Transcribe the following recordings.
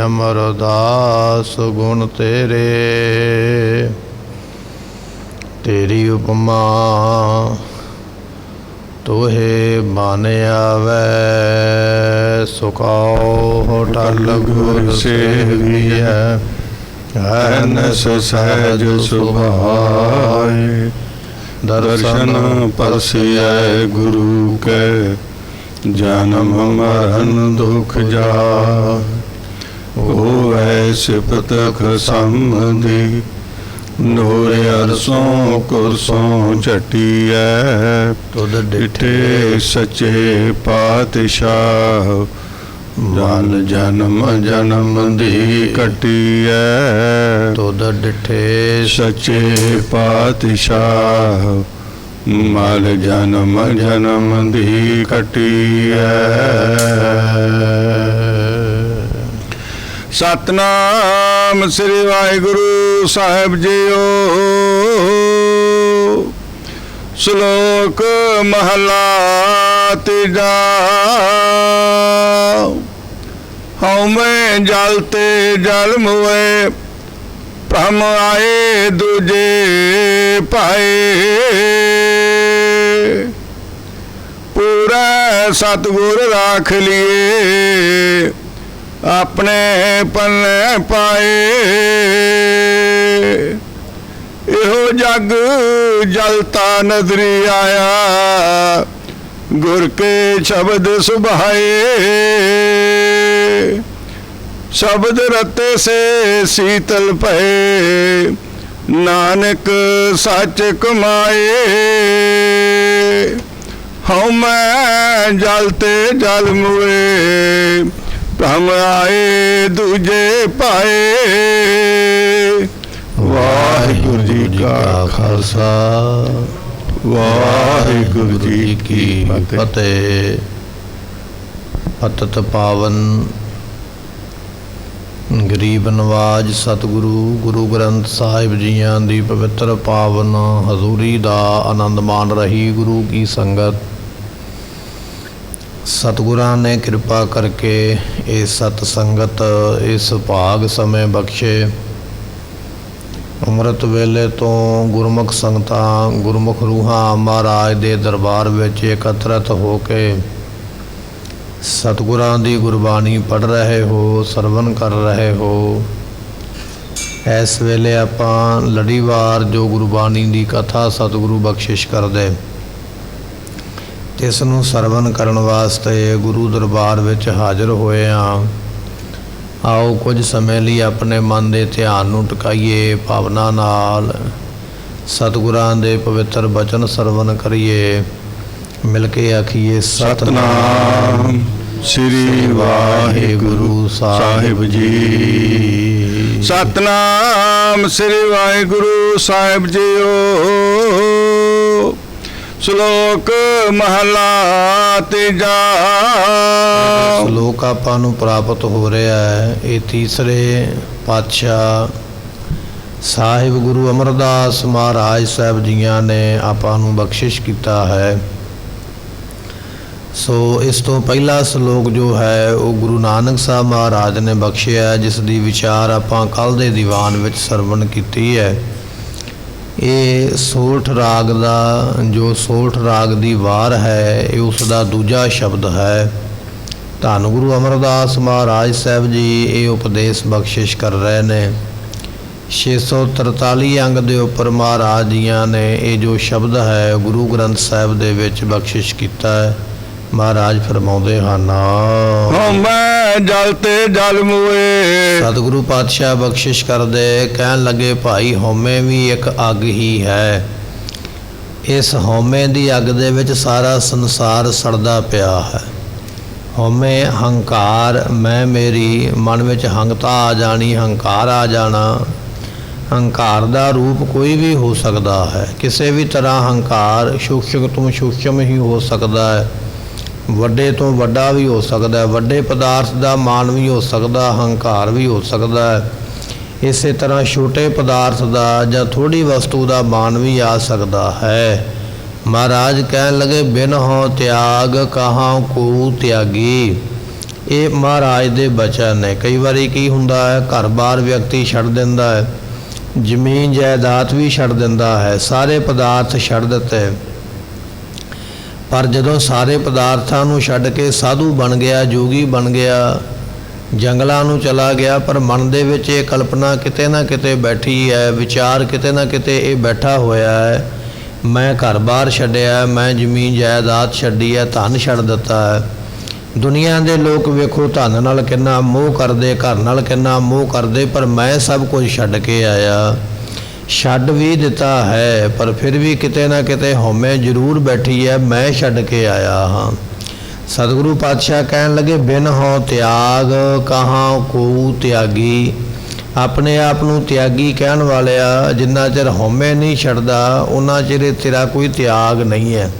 अमरदास गुण तेरे, तेरी उपमा तोहे बन आवे। सुखाओ टल गुर सेविया, हरनस सहज सुभाए। दर्शन परसिया गुरु के, जन्म मरण दुख जाए। होवै सिपतख संबंधी, नूर अरसों कुरसों झटिया। तुद डिठे सच्चे पातशाह, जाल जन्म जन्म दी कटिया। तुद डिठे सच्चे पातशाह, माल जन्म जन्म दी कटिया। सतनाम श्री वाहिगुरु साहिब जीओ। श्लोक महला तीजा। हउमै जलते जल मुए, भ्रम आए दूजे पाए। पूरा सतगुर राख लिए, अपने पन्ने पाए। इहो जग जलता नजरी आया, गुर के शब्द सुभाए। शब्द रते से शीतल पए, नानक सच कमाए। हउमै जलते जल मुए, भ्रम आए दूजे पाए। वाहिगुरु जी का खालसा, वाहिगुरु जी की फतेह। पतित पावन गरीब नवाज सतगुरु गुरु ग्रंथ साहिब जियां दी पवित्र पावन हजूरी दा आनंद मान रही गुरु की संगत। सतगुरां ने कृपा करके इस सतसंगत इस भाग समय बख्शे। अमृत वेले तो गुरमुख संगतां गुरमुख रूहां महाराज दे दरबार विच एकत्रित हो के सतगुरां दी गुरबाणी पढ़ रहे हो, सरवण कर रहे हो। इस वेले आपां लड़ीवार जो गुरबाणी दी कथा सतगुरु बख्शिश कर दे, इस नूं सरवण करन वास्ते गुरु दरबार विच हाज़र होए हां। आओ कुछ समय लिए अपने मन के ध्यान नूं टकाइए, भावना नाल सतगुरां दे पवित्र बचन सरवण करिए। मिल के आखिए सतनाम श्री वाहिगुरु साहिब जी। सतनाम श्री वाहिगुरु साहिब जीओ। श्लोक महला तीजा। श्लोक आपां नूं प्राप्त हो रहा है, ये तीसरे पातशाह साहिब गुरु अमरदास महाराज साहब जियां ने आपां नूं बख्शिश किया है। सो इस तो पहला श्लोक जो है वो गुरु नानक साहब महाराज ने बख्शिया, जिसकी विचार आपां कल दे दीवान विच सरवण कीती है। ये सोठ राग दा जो सोठ राग दी वार है, ये उसका दूजा शब्द है। धन गुरु अमरदास महाराज साहब जी ये उपदेश बख्शिश कर रहे ने। 643 अंग दे उपर महाराज जियां ने ये जो शब्द है गुरु ग्रंथ साहिब दे विच बख्शिश किया है। महाराज फरमाउंदे हन, मैं जलते जल मुए। सतगुरु पातशाह बख्शिश कर दे, कहन लगे भाई हौमे भी एक अग ही है। इस हौमे दी अग दे विच सारा संसार सड़दा पिया है। हौमे हंकार मैं मेरी मन विच हंगता आ जानी, हंकार आ जाना। हंकार दा रूप कोई भी हो सकता है, किसी भी तरह हंकार सूक्ष्म तो सूक्ष्म ही हो सकता है, ਵੱਡੇ ਤੋਂ ਵੱਡਾ भी हो सकता है, ਵੱਡੇ पदार्थ का मान भी हो सकता, हंकार भी हो सकता है। इस तरह छोटे पदार्थ का या थोड़ी वस्तु का मान भी आ सकता है। महाराज कहन लगे बिन हो त्याग कहाँ को त्यागी। ਇਹ ਮਹਾਰਾਜ ਦੇ ਬਚਨ ਨੇ। ਕਈ ਵਾਰੀ ਕੀ ਹੁੰਦਾ ਹੈ, ਘਰ-ਬਾਰ ਵਿਅਕਤੀ ਛੱਡ ਦਿੰਦਾ ਹੈ, ਜ਼ਮੀਨ ਜਾਇਦਾਦ ਵੀ ਛੱਡ ਦਿੰਦਾ ਹੈ, ਸਾਰੇ ਪਦਾਰਥ ਛੱਡ ਦਿੱਤੇ, ਪਰ ਜਦੋਂ ਸਾਰੇ ਪਦਾਰਥਾਂ ਨੂੰ ਛੱਡ ਕੇ ਸਾਧੂ ਬਣ ਗਿਆ, ਜੋਗੀ ਬਣ ਗਿਆ, ਜੰਗਲਾਂ ਨੂੰ ਚਲਾ ਗਿਆ, ਪਰ ਮਨ ਦੇ ਵਿੱਚ ਇਹ ਕਲਪਨਾ ਕਿਤੇ ਨਾ ਕਿਤੇ ਬੈਠੀ ਹੈ, ਵਿਚਾਰ ਕਿਤੇ ਨਾ ਕਿਤੇ ਇਹ ਬੈਠਾ ਹੋਇਆ ਹੈ, ਮੈਂ ਘਰ-ਬਾਰ ਛੱਡਿਆ, ਮੈਂ ਜ਼ਮੀਨ ਜਾਇਦਾਦ ਛੱਡੀ ਹੈ, ਧਨ ਛੱਡ ਦਿੱਤਾ ਹੈ। ਦੁਨੀਆ ਦੇ ਲੋਕ ਵੇਖੋ ਧਨ ਨਾਲ ਕਿੰਨਾ ਮੋਹ ਕਰਦੇ, ਘਰ ਨਾਲ ਕਿੰਨਾ ਮੋਹ ਕਰਦੇ, ਪਰ ਮੈਂ ਸਭ ਕੁਝ ਛੱਡ ਕੇ ਆਇਆ। ਛੱਡ ਵੀ ਦਿੱਤਾ ਹੈ, ਪਰ ਫਿਰ ਵੀ ਕਿਤੇ ਨਾ ਕਿਤੇ ਹਉਮੈ ਜ਼ਰੂਰ ਬੈਠੀ ਹੈ, ਮੈਂ ਛੱਡ ਕੇ ਆਇਆ ਹਾਂ। ਸਤਿਗੁਰੂ ਪਾਤਸ਼ਾਹ ਕਹਿਣ ਲੱਗੇ, ਬਿਨ ਹਉ ਤਿਆਗ ਕਹਾਂ ਕੋ ਤਿਆਗੀ। ਆਪਣੇ ਆਪ ਨੂੰ ਤਿਆਗੀ ਕਹਿਣ ਵਾਲਿਆ, ਜਿੰਨਾ ਚਿਰ ਹਉਮੈ ਨਹੀਂ ਛੱਡਦਾ ਉਹਨਾਂ ਚਿਰ ਤੇਰਾ ਕੋਈ ਤਿਆਗ ਨਹੀਂ ਹੈ।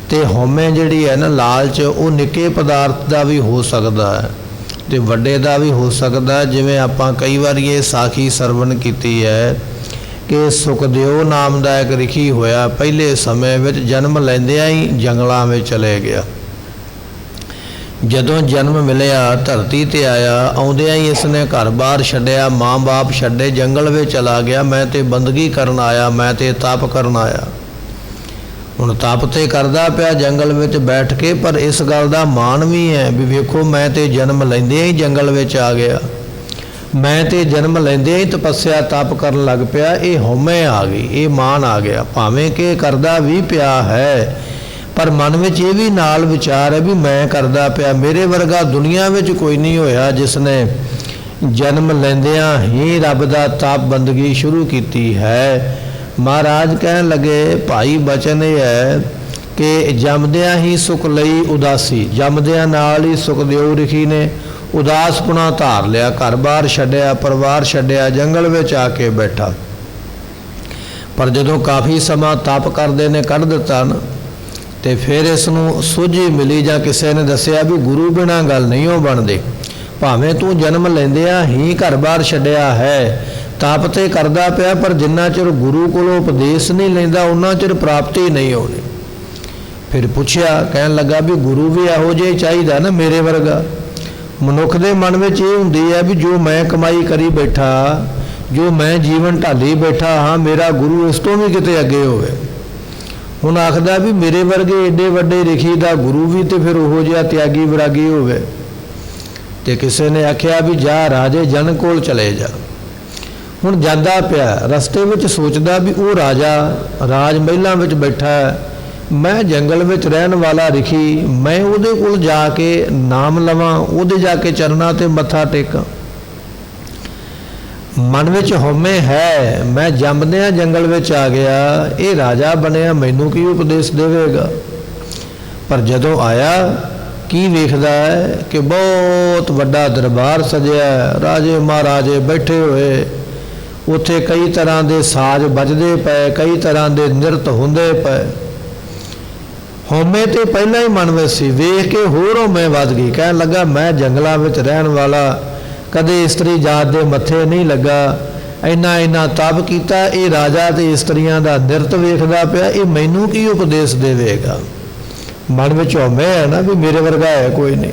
ਤੇ ਹਉਮੈ ਜਿਹੜੀ ਹੈ ਨਾ, ਲਾਲਚ, ਉਹ ਨਿੱਕੇ ਪਦਾਰਥ ਦਾ ਵੀ ਹੋ ਸਕਦਾ ਹੈ ਤੇ ਵੱਡੇ ਦਾ ਵੀ ਹੋ ਸਕਦਾ। ਜਿਵੇਂ ਆਪਾਂ ਕਈ ਵਾਰੀ ਇਹ ਸਾਖੀ ਸਰਵਣ ਕੀਤੀ ਹੈ ਕਿ ਸੁਖਦੇਵ ਨਾਮ ਦਾ ਇੱਕ ਰਿਖੀ ਹੋਇਆ, ਪਹਿਲੇ ਸਮੇਂ ਵਿੱਚ ਜਨਮ ਲੈਂਦਿਆਂ ਹੀ ਜੰਗਲਾਂ ਵਿੱਚ ਚਲੇ ਗਿਆ। ਜਦੋਂ ਜਨਮ ਮਿਲਿਆ, ਧਰਤੀ ਤੇ ਆਇਆ, ਆਉਂਦਿਆਂ ਹੀ ਇਸਨੇ ਘਰ-ਬਾਰ ਛੱਡਿਆ, ਮਾਂ-ਬਾਪ ਛੱਡੇ, ਜੰਗਲ ਵਿੱਚ ਚਲਾ ਗਿਆ। ਮੈਂ ਤੇ ਬੰਦਗੀ ਕਰਨ ਆਇਆ, ਮੈਂ ਤੇ ਤਪ ਕਰਨ ਆਇਆ। ਹੁਣ ਤਪ ਤੇ ਕਰਦਾ ਪਿਆ ਜੰਗਲ ਵਿੱਚ ਬੈਠ ਕੇ, ਪਰ ਇਸ ਗੱਲ ਦਾ ਮਾਣ ਵੀ ਹੈ ਵੀ ਵੇਖੋ ਮੈਂ ਤੇ ਜਨਮ ਲੈਂਦਿਆਂ ਹੀ ਜੰਗਲ ਵਿੱਚ ਆ ਗਿਆ, ਮੈਂ ਤੇ ਜਨਮ ਲੈਂਦਿਆਂ ਹੀ ਤਪੱਸਿਆ ਤਪ ਕਰਨ ਲੱਗ ਪਿਆ। ਇਹ ਹਉਮੈ ਆ ਗਈ, ਇਹ ਮਾਣ ਆ ਗਿਆ। ਭਾਵੇਂ ਕਿ ਕਰਦਾ ਵੀ ਪਿਆ ਹੈ, ਪਰ ਮਨ ਵਿੱਚ ਇਹ ਵੀ ਨਾਲ ਵਿਚਾਰ ਹੈ ਵੀ ਮੈਂ ਕਰਦਾ ਪਿਆ। ਮੇਰੇ ਵਰਗਾ ਦੁਨੀਆ ਵਿੱਚ ਕੋਈ ਨਹੀਂ ਹੋਇਆ ਜਿਸ ਨੇ ਜਨਮ ਲੈਂਦਿਆਂ ਹੀ ਰੱਬ ਦਾ ਤਪ ਬੰਦਗੀ ਸ਼ੁਰੂ ਕੀਤੀ ਹੈ। ਮਹਾਰਾਜ ਕਹਿਣ ਲੱਗੇ, ਭਾਈ ਬਚਨ ਇਹ ਹੈ ਕਿ ਜੰਮਦਿਆਂ ਹੀ ਸੁਖ ਲਈ ਉਦਾਸੀ। ਜੰਮਦਿਆਂ ਨਾਲ ਹੀ ਸੁਖਦੇਵ ਰਿਖੀ ਨੇ ਉਦਾਸਪੁਣਾ ਧਾਰ ਲਿਆ, ਘਰ-ਬਾਰ ਛੱਡਿਆ, ਪਰਿਵਾਰ ਛੱਡਿਆ, ਜੰਗਲ ਵਿੱਚ ਆ ਕੇ ਬੈਠਾ। ਪਰ ਜਦੋਂ ਕਾਫੀ ਸਮਾਂ ਤਪ ਕਰਦੇ ਨੇ ਕੱਢ ਦਿੱਤਾ ਨਾ, ਤੇ ਫਿਰ ਇਸ ਨੂੰ ਸੋਝੀ ਮਿਲੀ ਜਾਂ ਕਿਸੇ ਨੇ ਦੱਸਿਆ ਵੀ ਗੁਰੂ ਬਿਨਾਂ ਗੱਲ ਨਹੀਂ ਉਹ ਬਣਦੀ। ਭਾਵੇਂ ਤੂੰ ਜਨਮ ਲੈਂਦਿਆਂ ਹੀ ਘਰ-ਬਾਰ ਛੱਡਿਆ ਹੈ, ਤਪ ਤੇ ਕਰਦਾ ਪਿਆ, ਪਰ ਜਿੰਨਾ ਚਿਰ ਗੁਰੂ ਕੋਲੋਂ ਉਪਦੇਸ਼ ਨਹੀਂ ਲੈਂਦਾ ਉਹਨਾਂ ਚਿਰ ਪ੍ਰਾਪਤੀ ਨਹੀਂ ਹੋਣੀ। ਫਿਰ ਪੁੱਛਿਆ, ਕਹਿਣ ਲੱਗਾ ਵੀ ਗੁਰੂ ਵੀ ਇਹੋ ਜਿਹਾ ਚਾਹੀਦਾ ਨਾ, ਮੇਰੇ ਵਰਗਾ। ਮਨੁੱਖ ਦੇ ਮਨ ਵਿੱਚ ਇਹ ਹੁੰਦੀ ਹੈ ਵੀ ਜੋ ਮੈਂ ਕਮਾਈ ਕਰੀ ਬੈਠਾ, ਜੋ ਮੈਂ ਜੀਵਨ ਢਾਲੀ ਬੈਠਾ ਹਾਂ, ਮੇਰਾ ਗੁਰੂ ਇਸ ਤੋਂ ਵੀ ਕਿਤੇ ਅੱਗੇ ਹੋਵੇ। ਹੁਣ ਆਖਦਾ ਵੀ ਮੇਰੇ ਵਰਗੇ ਏਡੇ ਵੱਡੇ ਰਿਖੀ ਦਾ ਗੁਰੂ ਵੀ ਤੇ ਫਿਰ ਉਹੋ ਜਿਹਾ ਤਿਆਗੀ ਵਿਰਾਗੀ ਹੋਵੇ। ਤੇ ਕਿਸੇ ਨੇ ਆਖਿਆ ਵੀ ਜਾ ਰਾਜੇ ਜਨ ਕੋਲ ਚਲੇ ਜਾ। ਹੁਣ ਜਾਂਦਾ ਪਿਆ, ਰਸਤੇ ਵਿੱਚ ਸੋਚਦਾ ਵੀ ਉਹ ਰਾਜਾ ਰਾਜ ਮਹਿਲਾਂ ਵਿੱਚ ਬੈਠਾ ਹੈ, ਮੈਂ ਜੰਗਲ ਵਿੱਚ ਰਹਿਣ ਵਾਲਾ ਰਿਖੀ, ਮੈਂ ਉਹਦੇ ਕੋਲ ਜਾ ਕੇ ਨਾਮ ਲਵਾਂ, ਉਹਦੇ ਜਾ ਕੇ ਚਰਨਾਂ ਤੇ ਮੱਥਾ ਟੇਕਾਂ। ਮਨ ਵਿੱਚ ਹਉਮੈ ਹੈ, ਮੈਂ ਜੰਮਦਿਆਂ ਜੰਗਲ ਵਿੱਚ ਆ ਗਿਆ, ਇਹ ਰਾਜਾ ਬਣਿਆ, ਮੈਨੂੰ ਕੀ ਉਪਦੇਸ਼ ਦੇਵੇਗਾ। ਪਰ ਜਦੋਂ ਆਇਆ ਕੀ ਵੇਖਦਾ ਹੈ ਕਿ ਬਹੁਤ ਵੱਡਾ ਦਰਬਾਰ ਸਜਿਆ, ਰਾਜੇ ਮਹਾਰਾਜੇ ਬੈਠੇ ਹੋਏ, ਉੱਥੇ ਕਈ ਤਰ੍ਹਾਂ ਦੇ ਸਾਜ਼ ਵੱਜਦੇ ਪਏ, ਕਈ ਤਰ੍ਹਾਂ ਦੇ ਨਿਰਤ ਹੁੰਦੇ ਪਏ। ਹਉਮੈ ਤੇ ਪਹਿਲਾਂ ਹੀ ਮਨ ਵਿੱਚ ਸੀ, ਵੇਖ ਕੇ ਹੋਰ ਹਉਮੈ ਵੱਧ ਗਈ। ਕਹਿਣ ਲੱਗਾ, ਮੈਂ ਜੰਗਲਾਂ ਵਿੱਚ ਰਹਿਣ ਵਾਲਾ, ਕਦੇ ਇਸਤਰੀ ਜਾਤ ਦੇ ਮੱਥੇ ਨਹੀਂ ਲੱਗਾ, ਇੰਨਾ ਤਪ ਕੀਤਾ, ਇਹ ਰਾਜਾ ਤੇ ਇਸਤਰੀਆਂ ਦਾ ਨਿਰਤ ਵੇਖਦਾ ਪਿਆ, ਇਹ ਮੈਨੂੰ ਕੀ ਉਪਦੇਸ਼ ਦੇਵੇਗਾ। ਮਨ ਵਿੱਚ ਹਉਮੈ ਹੈ ਨਾ ਵੀ ਮੇਰੇ ਵਰਗਾ ਹੈ ਕੋਈ ਨਹੀਂ।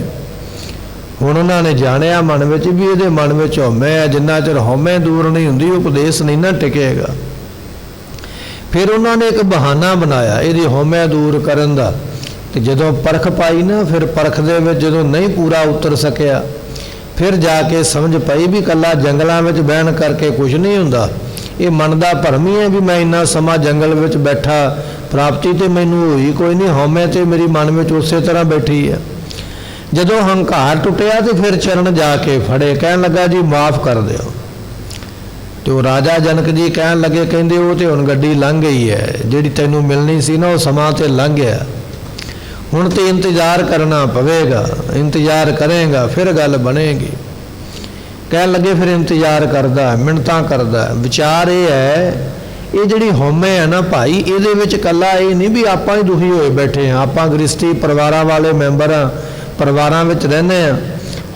ਹੁਣ ਉਹਨਾਂ ਨੇ ਜਾਣਿਆ ਮਨ ਵਿੱਚ ਵੀ ਇਹਦੇ ਮਨ ਵਿੱਚ ਹਉਮੈ ਹੈ, ਜਿੰਨਾ ਚਿਰ ਹਉਮੈ ਦੂਰ ਨਹੀਂ ਹੁੰਦੀ ਉਪਦੇਸ਼ ਨਹੀਂ ਨਾ ਟਿਕੇਗਾ। ਫਿਰ ਉਹਨਾਂ ਨੇ ਇੱਕ ਬਹਾਨਾ ਬਣਾਇਆ ਇਹਦੀ ਹਉਮੈ ਦੂਰ ਕਰਨ ਦਾ। ਤੇ ਜਦੋਂ ਪਰਖ ਪਾਈ ਨਾ, ਫਿਰ ਪਰਖ ਦੇ ਵਿੱਚ ਜਦੋਂ ਨਹੀਂ ਪੂਰਾ ਉਤਰ ਸਕਿਆ, ਫਿਰ ਜਾ ਕੇ ਸਮਝ ਪਈ ਵੀ ਇਕੱਲਾ ਜੰਗਲਾਂ ਵਿੱਚ ਬਹਿਣ ਕਰਕੇ ਕੁਝ ਨਹੀਂ ਹੁੰਦਾ। ਇਹ ਮਨ ਦਾ ਭਰਮ ਹੀ ਹੈ ਵੀ ਮੈਂ ਇੰਨਾ ਸਮਾਂ ਜੰਗਲ ਵਿੱਚ ਬੈਠਾ, ਪ੍ਰਾਪਤੀ ਤੇ ਮੈਨੂੰ ਹੋਈ ਕੋਈ ਨਹੀਂ, ਹਉਮੈ ਤੇ ਮੇਰੀ ਮਨ ਵਿੱਚ ਉਸੇ ਤਰ੍ਹਾਂ ਬੈਠੀ ਹੈ। ਜਦੋਂ ਹੰਕਾਰ ਟੁੱਟਿਆ ਤੇ ਫਿਰ ਚਰਨ ਜਾ ਕੇ ਫੜੇ, ਕਹਿਣ ਲੱਗਾ ਜੀ ਮਾਫ ਕਰ ਦਿਓ। ਤੇ ਉਹ ਰਾਜਾ ਜਨਕ ਜੀ ਕਹਿਣ ਲੱਗੇ, ਕਹਿੰਦੇ ਉਹ ਤੇ ਹੁਣ ਗੱਡੀ ਲੰਘ ਗਈ ਹੈ, ਜਿਹੜੀ ਤੈਨੂੰ ਮਿਲਣੀ ਸੀ ਨਾ ਉਹ ਸਮਾਂ ਤੇ ਲੰਘ ਗਿਆ, ਹੁਣ ਤੇ ਇੰਤਜ਼ਾਰ ਕਰਨਾ ਪਵੇਗਾ, ਇੰਤਜ਼ਾਰ ਕਰੇਗਾ ਫਿਰ ਗੱਲ ਬਣੇਗੀ। ਕਹਿਣ ਲੱਗੇ ਫਿਰ ਇੰਤਜ਼ਾਰ ਕਰਦਾ, ਮਿੰਨਤਾਂ ਕਰਦਾ। ਵਿਚਾਰ ਇਹ ਹੈ, ਇਹ ਜਿਹੜੀ ਹਉਮੈ ਹੈ ਨਾ ਭਾਈ, ਇਹਦੇ ਵਿੱਚ ਇਕੱਲਾ ਇਹ ਨਹੀਂ ਵੀ ਆਪਾਂ ਹੀ ਦੁਖੀ ਹੋਏ ਬੈਠੇ ਹਾਂ, ਆਪਾਂ ਗ੍ਰਸਤੀ ਪਰਿਵਾਰਾਂ ਵਾਲੇ ਮੈਂਬਰ ਹਾਂ, ਪਰਿਵਾਰਾਂ ਵਿੱਚ ਰਹਿੰਦੇ ਹਾਂ,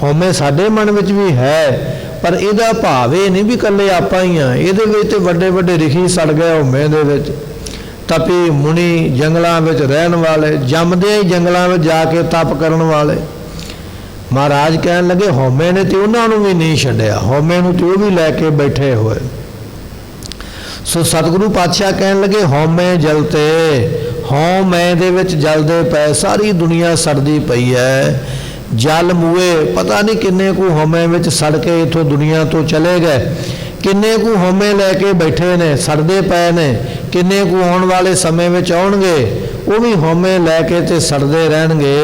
ਹਉਮੈ ਸਾਡੇ ਮਨ ਵਿੱਚ ਵੀ ਹੈ, ਪਰ ਇਹਦਾ ਭਾਵ ਇਹ ਨਹੀਂ ਵੀ ਇਕੱਲੇ ਆਪਾਂ ਹੀ ਹਾਂ। ਇਹਦੇ ਵਿੱਚ ਤੇ ਵੱਡੇ ਵੱਡੇ ਰਿਖੀ ਸੜ ਗਏ ਹਉਮੈ ਦੇ ਵਿੱਚ, ਤਪੀ ਮੁਨੀ, ਜੰਗਲਾਂ ਵਿੱਚ ਰਹਿਣ ਵਾਲੇ, ਜੰਮਦੇ ਹੀ ਜੰਗਲਾਂ ਵਿੱਚ ਜਾ ਕੇ ਤਪ ਕਰਨ ਵਾਲੇ। महाराज कहन लगे हौमे ने तो उन्होंने भी नहीं छड्डिया, हौमे नूं तो भी लैके बैठे हुए। सो सतगुरु पातशाह कहन लगे हौमे जलते, हौमे दे विच जलदे पै सारी दुनिया सड़दी पई है। जल मूए पता नहीं किन्ने को हौमे विच सड़ के इथों दुनिया तो चले गए, किन्ने को हौमे लैके बैठे ने सड़दे पए ने, किन्ने को आउण वाले समय विच आउणगे वो भी हौमे लैके ते सड़दे रहणगे।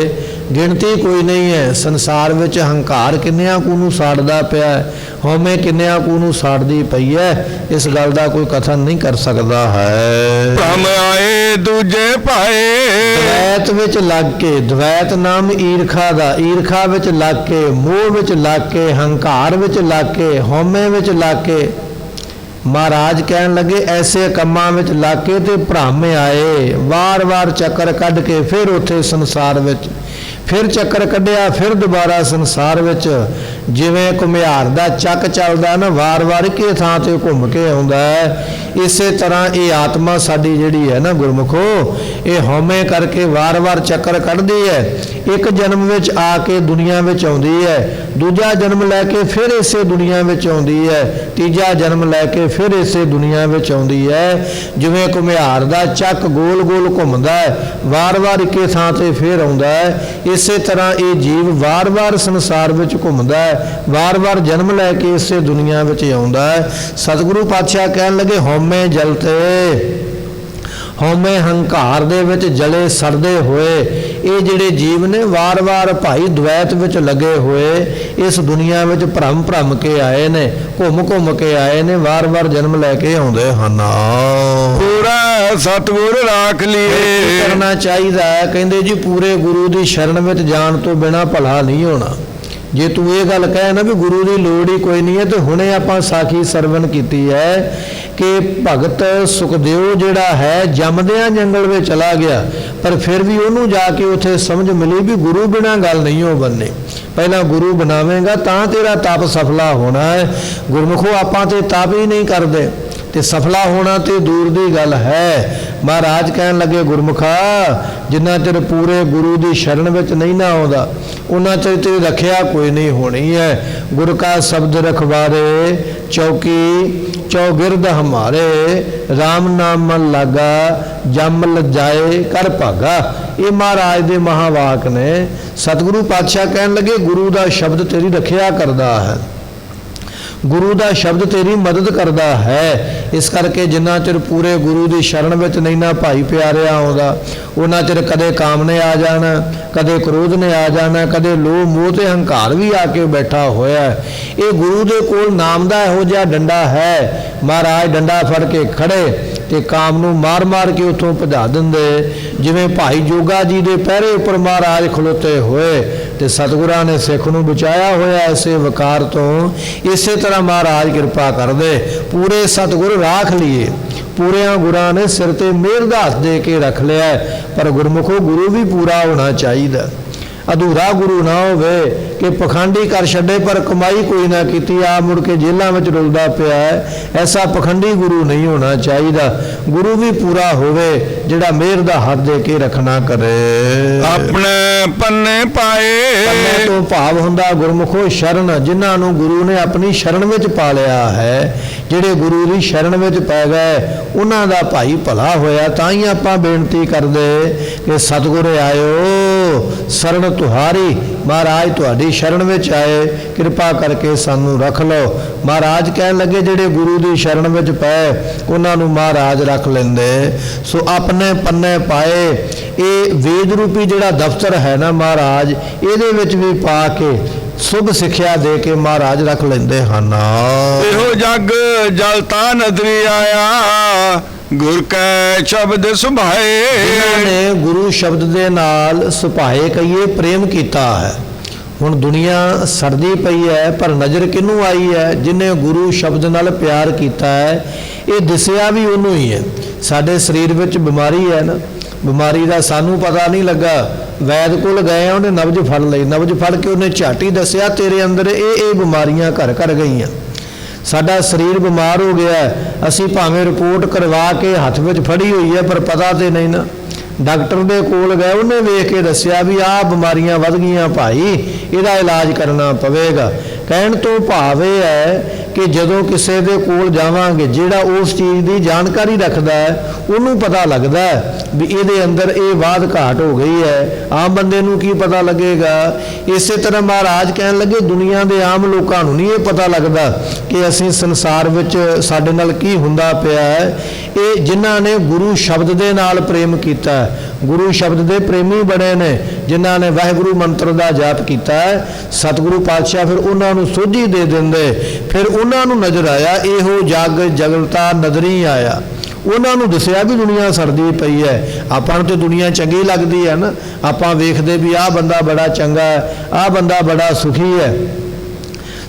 गिणती कोई नहीं है। संसार विच हंकार किन्नियां कू नूं साड़दा पिया, हौमे किन्नियां कू नूं साड़दी पई है। इस गल दा कोई कथन नहीं कर सकदा है। भ्रम आए दूजे पाए, द्वैत विच लग के, द्वैत नाम ईरखा दा, ईरखा विच लग के, मोह विच लग के, हंकार विच लग के, हौमे विच लग के महाराज कहन लगे ऐसे कम्मां विच लग के ते भ्रम आए। वार वार चक्कर कढ़ के फिर उथे संसार विच, फिर चक्कर कढ़िया फिर दोबारा संसार विच, जिवें घुमियार दा चक चलदा ना वार वार एक थां ते घुम के आउंदा है। इस तरह ये आत्मा साडी जिहड़ी है ना गुरमुखो, ये हौमे करके वार वार चक्कर कढ़दी है। एक जन्म विच आके दुनिया विच आउंदी है, दूजा जन्म लैके फिर इसे दुनिया विच आउंदी है, तीजा जन्म लैके फिर इसे दुनिया विच आउंदी है। जिवें घुमियार दा चक गोल गोल घुमदा है, वार वार इके थां ते फिर आउंदा है। इसे तरह ये जीव वार वार संसार विच घुमदा है, वार वार जन्म लैके इसे दुनिया विच आउंदा है। सतगुरु पातशाह कहन लगे हौमे जलते, हौमे हंकार दे विच जले सड़दे होए ये जिहड़े जीव ने वार वार भाई द्वैत विच लगे हुए इस दुनिया विच भ्रम भ्रम के आए ने, घुम घुम के आए ने, वार वार जन्म लैके आउंदे हन। पूरा सतगुर राख लिए करना चाहिए। कहंदे जी पूरे गुरु दी शरण विच जाण तो बिना भला नहीं होना। जे तू ये गल कहे ना भी गुरु की लोड़ ही कोई नहीं है, तो हुणे आपां साखी सरवण कीती है कि भगत सुखदेव जिहड़ा है जमदियां जंगल में चला गया, पर फिर भी उन्होंने जाके उत्थे समझ मिली भी गुरु बिना गल नहीं हो बननी। पहला गुरु बनावेगा तां तेरा तप सफला होना है। गुरमुखो आपां ते तप ही नहीं करते ते सफला होना तो दूर की गल है। महाराज कहन लगे गुरमुखा जिन्ना चिर पूरे गुरु की शरण विच नहीं ना आउंदा उन्ना चिर तेरी रखिया कोई नहीं होनी है। गुर का शब्द रखवारे चौकी चौगिरद हमारे, राम नाम मन लागा जम लजाए कर भागा। ये महाराज दे महावाक ने। सतगुरु पातशाह कहन लगे गुरु का शब्द तेरी रखिया करदा है, गुरु का शब्द तेरी मदद करता है। इस करके जिन्ना चिर पूरे गुरु की शरण में नहीं ना भाई प्यारिया आउंदा उन्ना चिर कदे काम ने आ जाना, कदे क्रोध ने आ जाना, कदे लोभ मोह ते हंकार भी आके बैठा होया है। ये गुरु दे कोल नाम दा इहो जिहा डंडा है। महाराज डंडा फड़ के खड़े ते काम नूं मार मार के उतों भजा दिंदे। जिवें भाई जोगा जी दे पैरे उपर महाराज खलोते होए ते सतगुरां ने सिख नूं बचाया होया ऐसे वकार तो। इसे तरह महाराज कृपा कर दे पूरे सतगुर राख लिए। पूरिया गुरां ने सिर ते मेहर दा हत्थ दे के रख लिया है, पर गुरमुखो गुरु भी पूरा होना चाहिए। अधूरा गुरु ना होवे कि पखंडी कर छड्डे पर कमाई कोई ना कीती आ मुड़ के जेलों में रुलदा पिया है। ऐसा पखंडी गुरु नहीं होना चाहिए। गुरु भी पूरा होवे जिहड़ा मेहर दा हाथ दे के रखना करे। अपने पन्ने पाए पन्ने तो भाव हुंदा गुरमुखो शरण, जिन्हां नूं गुरु ने अपनी शरण विच पा लिया है, जिहड़े गुरु दी शरण विच पै गए उन्हां दा भाई भला होया। तां ही आपां बेनती करदे कि सतगुर आयो शरण तुहारी। महाराज तुहाडी शरण विच आए, कृपा करके सानू रख लो। महाराज कहन लगे जिहड़े गुरु दी शरण विच पए उन्हां नूं महाराज रख लेंदे। सो अपने पन्ने पाए ये वेद रूपी जिहड़ा दफ्तर है ना महाराज इहदे विच भी पा के शुभ सिक्ख्या दे के महाराज रख लेंदे हन। इहो जग जलता नजरी आया गुर कै शब्द सुभाए। जिन्होंने गुरु शब्द दे नाल सुभाए कहिए प्रेम किया है। हुण दुनिया सड़दी पई है पर नज़र किनू आई है? जिन्हें गुरु शब्द नाल प्यार किया है। ये दिसिया भी उन्हों ही है। साडे शरीर विच बीमारी है ना, बीमारी का सानू पता नहीं लगा। वैद कोल गए उन्हें नब्ज फड़ लई, नब्ज फड़ के उन्हें झट ही दसिया तेरे अंदर ये बीमारियां घर घर गई। साडा शरीर बीमार हो गया, असी भावें रिपोर्ट करवा के हथ में फड़ी हुई है पर पता तो नहीं ना। ਡਾਕਟਰ ਦੇ ਕੋਲ ਗਏ, ਉਹਨੇ ਵੇਖ ਕੇ ਦੱਸਿਆ ਵੀ ਆਹ ਬਿਮਾਰੀਆਂ ਵੱਧ ਗਈਆਂ ਭਾਈ, ਇਹਦਾ ਇਲਾਜ ਕਰਨਾ ਪਵੇਗਾ। ਕਹਿਣ ਤੋਂ ਭਾਵ ਇਹ ਹੈ ਕਿ ਜਦੋਂ ਕਿਸੇ ਦੇ ਕੋਲ ਜਾਵਾਂਗੇ, ਜਿਹੜਾ ਉਸ ਚੀਜ਼ ਦੀ ਜਾਣਕਾਰੀ ਰੱਖਦਾ ਹੈ ਉਹਨੂੰ ਪਤਾ ਲੱਗਦਾ ਹੈ ਵੀ ਇਹਦੇ ਅੰਦਰ ਇਹ ਬਾਤ ਘਾਟ ਹੋ ਗਈ ਹੈ। ਆਮ ਬੰਦੇ ਨੂੰ ਕੀ ਪਤਾ ਲੱਗੇਗਾ। ਇਸੇ ਤਰ੍ਹਾਂ ਮਹਾਰਾਜ ਕਹਿਣ ਲੱਗੇ ਦੁਨੀਆ ਦੇ ਆਮ ਲੋਕਾਂ ਨੂੰ ਨਹੀਂ ਇਹ ਪਤਾ ਲੱਗਦਾ ਕਿ ਅਸੀਂ ਸੰਸਾਰ ਵਿੱਚ ਸਾਡੇ ਨਾਲ ਕੀ ਹੁੰਦਾ ਪਿਆ ਹੈ। ਇਹ ਜਿਨ੍ਹਾਂ ਨੇ ਗੁਰੂ ਸ਼ਬਦ ਦੇ ਨਾਲ ਪ੍ਰੇਮ ਕੀਤਾ, ਗੁਰੂ ਸ਼ਬਦ ਦੇ ਪ੍ਰੇਮੀ ਬਣੇ ਨੇ, ਜਿਨ੍ਹਾਂ ਨੇ ਵਾਹਿਗੁਰੂ ਮੰਤਰ ਦਾ ਜਾਪ ਕੀਤਾ ਹੈ, ਸਤਿਗੁਰੂ ਪਾਤਸ਼ਾਹ ਫਿਰ ਉਹਨਾਂ ਨੂੰ ਸੋਝੀ ਦੇ ਦਿੰਦੇ। ਫਿਰ ਉਹਨਾਂ ਨੂੰ ਨਜ਼ਰ ਆਇਆ ਇਹੋ ਜਗ ਜਗਲਤਾ ਨਜ਼ਰੀ ਆਇਆ। ਉਹਨਾਂ ਨੂੰ ਦੱਸਿਆ ਵੀ ਦੁਨੀਆ ਸੜਦੀ ਪਈ ਹੈ। ਆਪਾਂ ਨੂੰ ਤੇ ਦੁਨੀਆ ਚੰਗੀ ਲੱਗਦੀ ਹੈ ਨਾ, ਆਪਾਂ ਵੇਖਦੇ ਵੀ ਆਹ ਬੰਦਾ ਬੜਾ ਚੰਗਾ ਹੈ, ਆਹ ਬੰਦਾ ਬੜਾ ਸੁਖੀ ਹੈ।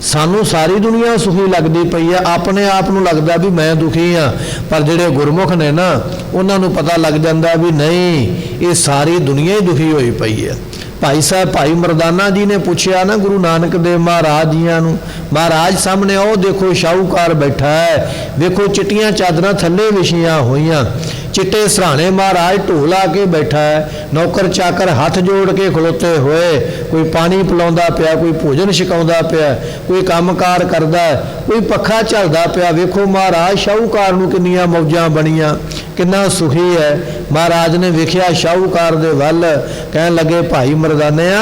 ਸਾਨੂੰ ਸਾਰੀ ਦੁਨੀਆ ਸੁਖੀ ਲੱਗਦੀ ਪਈ ਹੈ, ਆਪਣੇ ਆਪ ਨੂੰ ਲੱਗਦਾ ਵੀ ਮੈਂ ਦੁਖੀ ਹਾਂ। ਪਰ ਜਿਹੜੇ ਗੁਰਮੁਖ ਨੇ ਨਾ, ਉਹਨਾਂ ਨੂੰ ਪਤਾ ਲੱਗ ਜਾਂਦਾ ਵੀ ਨਹੀਂ, ਇਹ ਸਾਰੀ ਦੁਨੀਆ ਹੀ ਦੁਖੀ ਹੋਈ ਪਈ ਹੈ। ਭਾਈ ਸਾਹਿਬ ਭਾਈ ਮਰਦਾਨਾ ਜੀ ਨੇ ਪੁੱਛਿਆ ਨਾ ਗੁਰੂ ਨਾਨਕ ਦੇਵ ਮਹਾਰਾਜ ਜੀਆਂ ਨੂੰ, ਮਹਾਰਾਜ ਸਾਹਮਣੇ ਉਹ ਦੇਖੋ ਸ਼ਾਹੂਕਾਰ ਬੈਠਾ ਹੈ, ਵੇਖੋ ਚਿੱਟੀਆਂ ਚਾਦਰਾਂ ਥੱਲੇ ਵਿਛੀਆਂ ਹੋਈਆਂ, ਚਿੱਟੇ ਸਰਾਣੇ ਮਹਾਰਾਜ ਢੋਲ ਆ ਕੇ ਬੈਠਾ ਹੈ, ਨੌਕਰ ਚਾਕਰ ਹੱਥ ਜੋੜ ਕੇ ਖਲੋਤੇ ਹੋਏ, ਕੋਈ ਪਾਣੀ ਪਿਲਾਉਂਦਾ ਪਿਆ, ਕੋਈ ਭੋਜਨ ਛਕਾਉਂਦਾ ਪਿਆ, ਕੋਈ ਕੰਮਕਾਰ ਕਰਦਾ, ਕੋਈ ਪੱਖਾ ਝਲਦਾ ਪਿਆ। ਵੇਖੋ ਮਹਾਰਾਜ ਸ਼ਾਹੂਕਾਰ ਨੂੰ ਕਿੰਨੀਆਂ ਮੌਜਾਂ ਬਣੀਆਂ, ਕਿੰਨਾ ਸੁਖੀ ਹੈ। ਮਹਾਰਾਜ ਨੇ ਵੇਖਿਆ ਸ਼ਾਹੂਕਾਰ ਦੇ ਵੱਲ, ਕਹਿਣ ਲੱਗੇ ਭਾਈ ਮਰਦਾਨਿਆ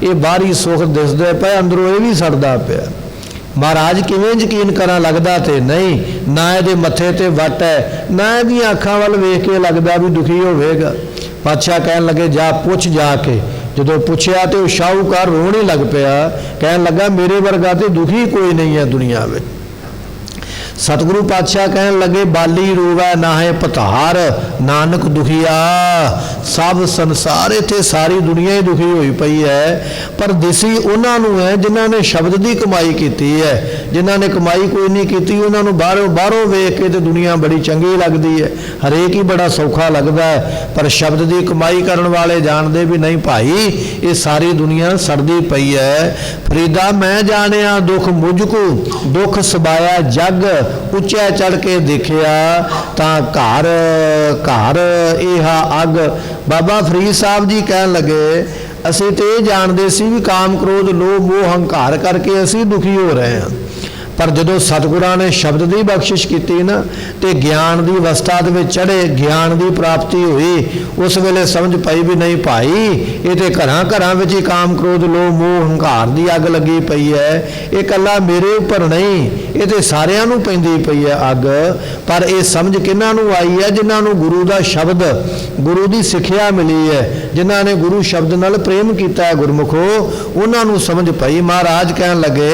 ਇਹ ਬਾਹਰੀ ਸੁੱਖ ਦਿਸਦੇ ਪਏ, ਅੰਦਰੋਂ ਇਹ ਵੀ ਸੜਦਾ ਪਿਆ। ਮਹਾਰਾਜ ਕਿਵੇਂ ਯਕੀਨ ਕਰਾਂ, ਲੱਗਦਾ ਤੇ ਨਹੀਂ, ਨਾ ਇਹਦੇ ਮੱਥੇ ਤੇ ਵੱਟ ਹੈ, ਨਾ ਇਹਦੀਆਂ ਅੱਖਾਂ ਵੱਲ ਵੇਖ ਕੇ ਲੱਗਦਾ ਵੀ ਦੁਖੀ ਹੋਵੇਗਾ। ਪਾਤਸ਼ਾਹ ਕਹਿਣ ਲੱਗੇ ਜਾ ਪੁੱਛ ਜਾ ਕੇ। ਜਦੋਂ ਪੁੱਛਿਆ ਤੇ ਉਹ ਸ਼ਾਹੂਕਾਰ ਰੋਣ ਹੀ ਲੱਗ ਪਿਆ, ਕਹਿਣ ਲੱਗਾ ਮੇਰੇ ਵਰਗਾ ਤੇ ਦੁਖੀ ਕੋਈ ਨਹੀਂ ਹੈ ਦੁਨੀਆ ਵਿੱਚ। ਸਤਿਗੁਰੂ ਪਾਤਸ਼ਾਹ ਕਹਿਣ ਲੱਗੇ ਬਾਲੀ ਰੋਵੈ ਨਾਹੇ ਪਤਾਰ, ਨਾਨਕ ਦੁਖੀਆ। ਸਭ ਸੰਸਾਰ ਇੱਥੇ ਸਾਰੀ ਦੁਨੀਆ ਹੀ ਦੁਖੀ ਹੋਈ ਪਈ ਹੈ, ਪਰ ਦਿਸੀ ਉਹਨਾਂ ਨੂੰ ਹੈ ਜਿਨ੍ਹਾਂ ਨੇ ਸ਼ਬਦ ਦੀ ਕਮਾਈ ਕੀਤੀ ਹੈ। ਜਿਨ੍ਹਾਂ ਨੇ ਕਮਾਈ ਕੋਈ ਨਹੀਂ ਕੀਤੀ, ਉਹਨਾਂ ਨੂੰ ਬਾਹਰੋਂ ਵੇਖ ਕੇ ਤੇ ਦੁਨੀਆ ਬੜੀ ਚੰਗੀ ਲੱਗਦੀ ਹੈ, ਹਰੇਕ ਹੀ ਬੜਾ ਸੌਖਾ ਲੱਗਦਾ ਹੈ। ਪਰ ਸ਼ਬਦ ਦੀ ਕਮਾਈ ਕਰਨ ਵਾਲੇ ਜਾਣਦੇ ਵੀ ਨਹੀਂ ਭਾਈ ਇਹ ਸਾਰੀ ਦੁਨੀਆ ਸੜਦੀ ਪਈ ਹੈ। ਫਰੀਦਾ ਮੈਂ ਜਾਣਿਆ ਦੁੱਖ ਮੁਝ ਕੋ, ਦੁੱਖ ਸਬਾਇਆ ਜਗ, ਉੱਚਾ ਚੜ ਕੇ ਦੇਖਿਆ ਤਾਂ ਘਰ ਘਰ ਇਹ ਅੱਗ। ਬਾਬਾ ਫਰੀਦ ਸਾਹਿਬ ਜੀ ਕਹਿਣ ਲੱਗੇ ਅਸੀਂ ਤੇ ਇਹ ਜਾਣਦੇ ਸੀ ਵੀ ਕਾਮ ਕ੍ਰੋਧ ਲੋਭ ਮੋਹ ਹੰਕਾਰ ਕਰਕੇ ਅਸੀਂ ਦੁਖੀ ਹੋ ਰਹੇ ਹਾਂ, ਪਰ ਜਦੋਂ ਸਤਿਗੁਰਾਂ ਨੇ ਸ਼ਬਦ ਦੀ ਬਖਸ਼ਿਸ਼ ਕੀਤੀ ਨਾ ਤੇ ਗਿਆਨ ਦੀ ਅਵਸਥਾ ਦੇ ਵਿੱਚ ਚੜ੍ਹੇ, ਗਿਆਨ ਦੀ ਪ੍ਰਾਪਤੀ ਹੋਈ, ਉਸ ਵੇਲੇ ਸਮਝ ਪਈ ਵੀ ਨਹੀਂ ਭਾਈ ਇਹ ਤੇ ਘਰਾਂ ਘਰਾਂ ਵਿੱਚ ਹੀ ਕਾਮ ਕ੍ਰੋਧ ਲੋਭ ਮੋਹ ਹੰਕਾਰ ਦੀ ਅੱਗ ਲੱਗੀ ਪਈ ਹੈ। ਇਹ ਇਕੱਲਾ ਮੇਰੇ ਉੱਪਰ ਨਹੀਂ, ਇਹ ਤੇ ਸਾਰਿਆਂ ਨੂੰ ਪੈਂਦੀ ਪਈ ਹੈ ਅੱਗ। ਪਰ ਇਹ ਸਮਝ ਕਿਹਨਾਂ ਨੂੰ ਆਈ ਹੈ? ਜਿਨ੍ਹਾਂ ਨੂੰ ਗੁਰੂ ਦਾ ਸ਼ਬਦ, ਗੁਰੂ ਦੀ ਸਿੱਖਿਆ ਮਿਲੀ ਹੈ, ਜਿਨ੍ਹਾਂ ਨੇ ਗੁਰੂ ਸ਼ਬਦ ਨਾਲ ਪ੍ਰੇਮ ਕੀਤਾ ਹੈ ਗੁਰਮੁਖੋ, ਉਹਨਾਂ ਨੂੰ ਸਮਝ ਪਈ। ਮਹਾਰਾਜ ਕਹਿਣ ਲੱਗੇ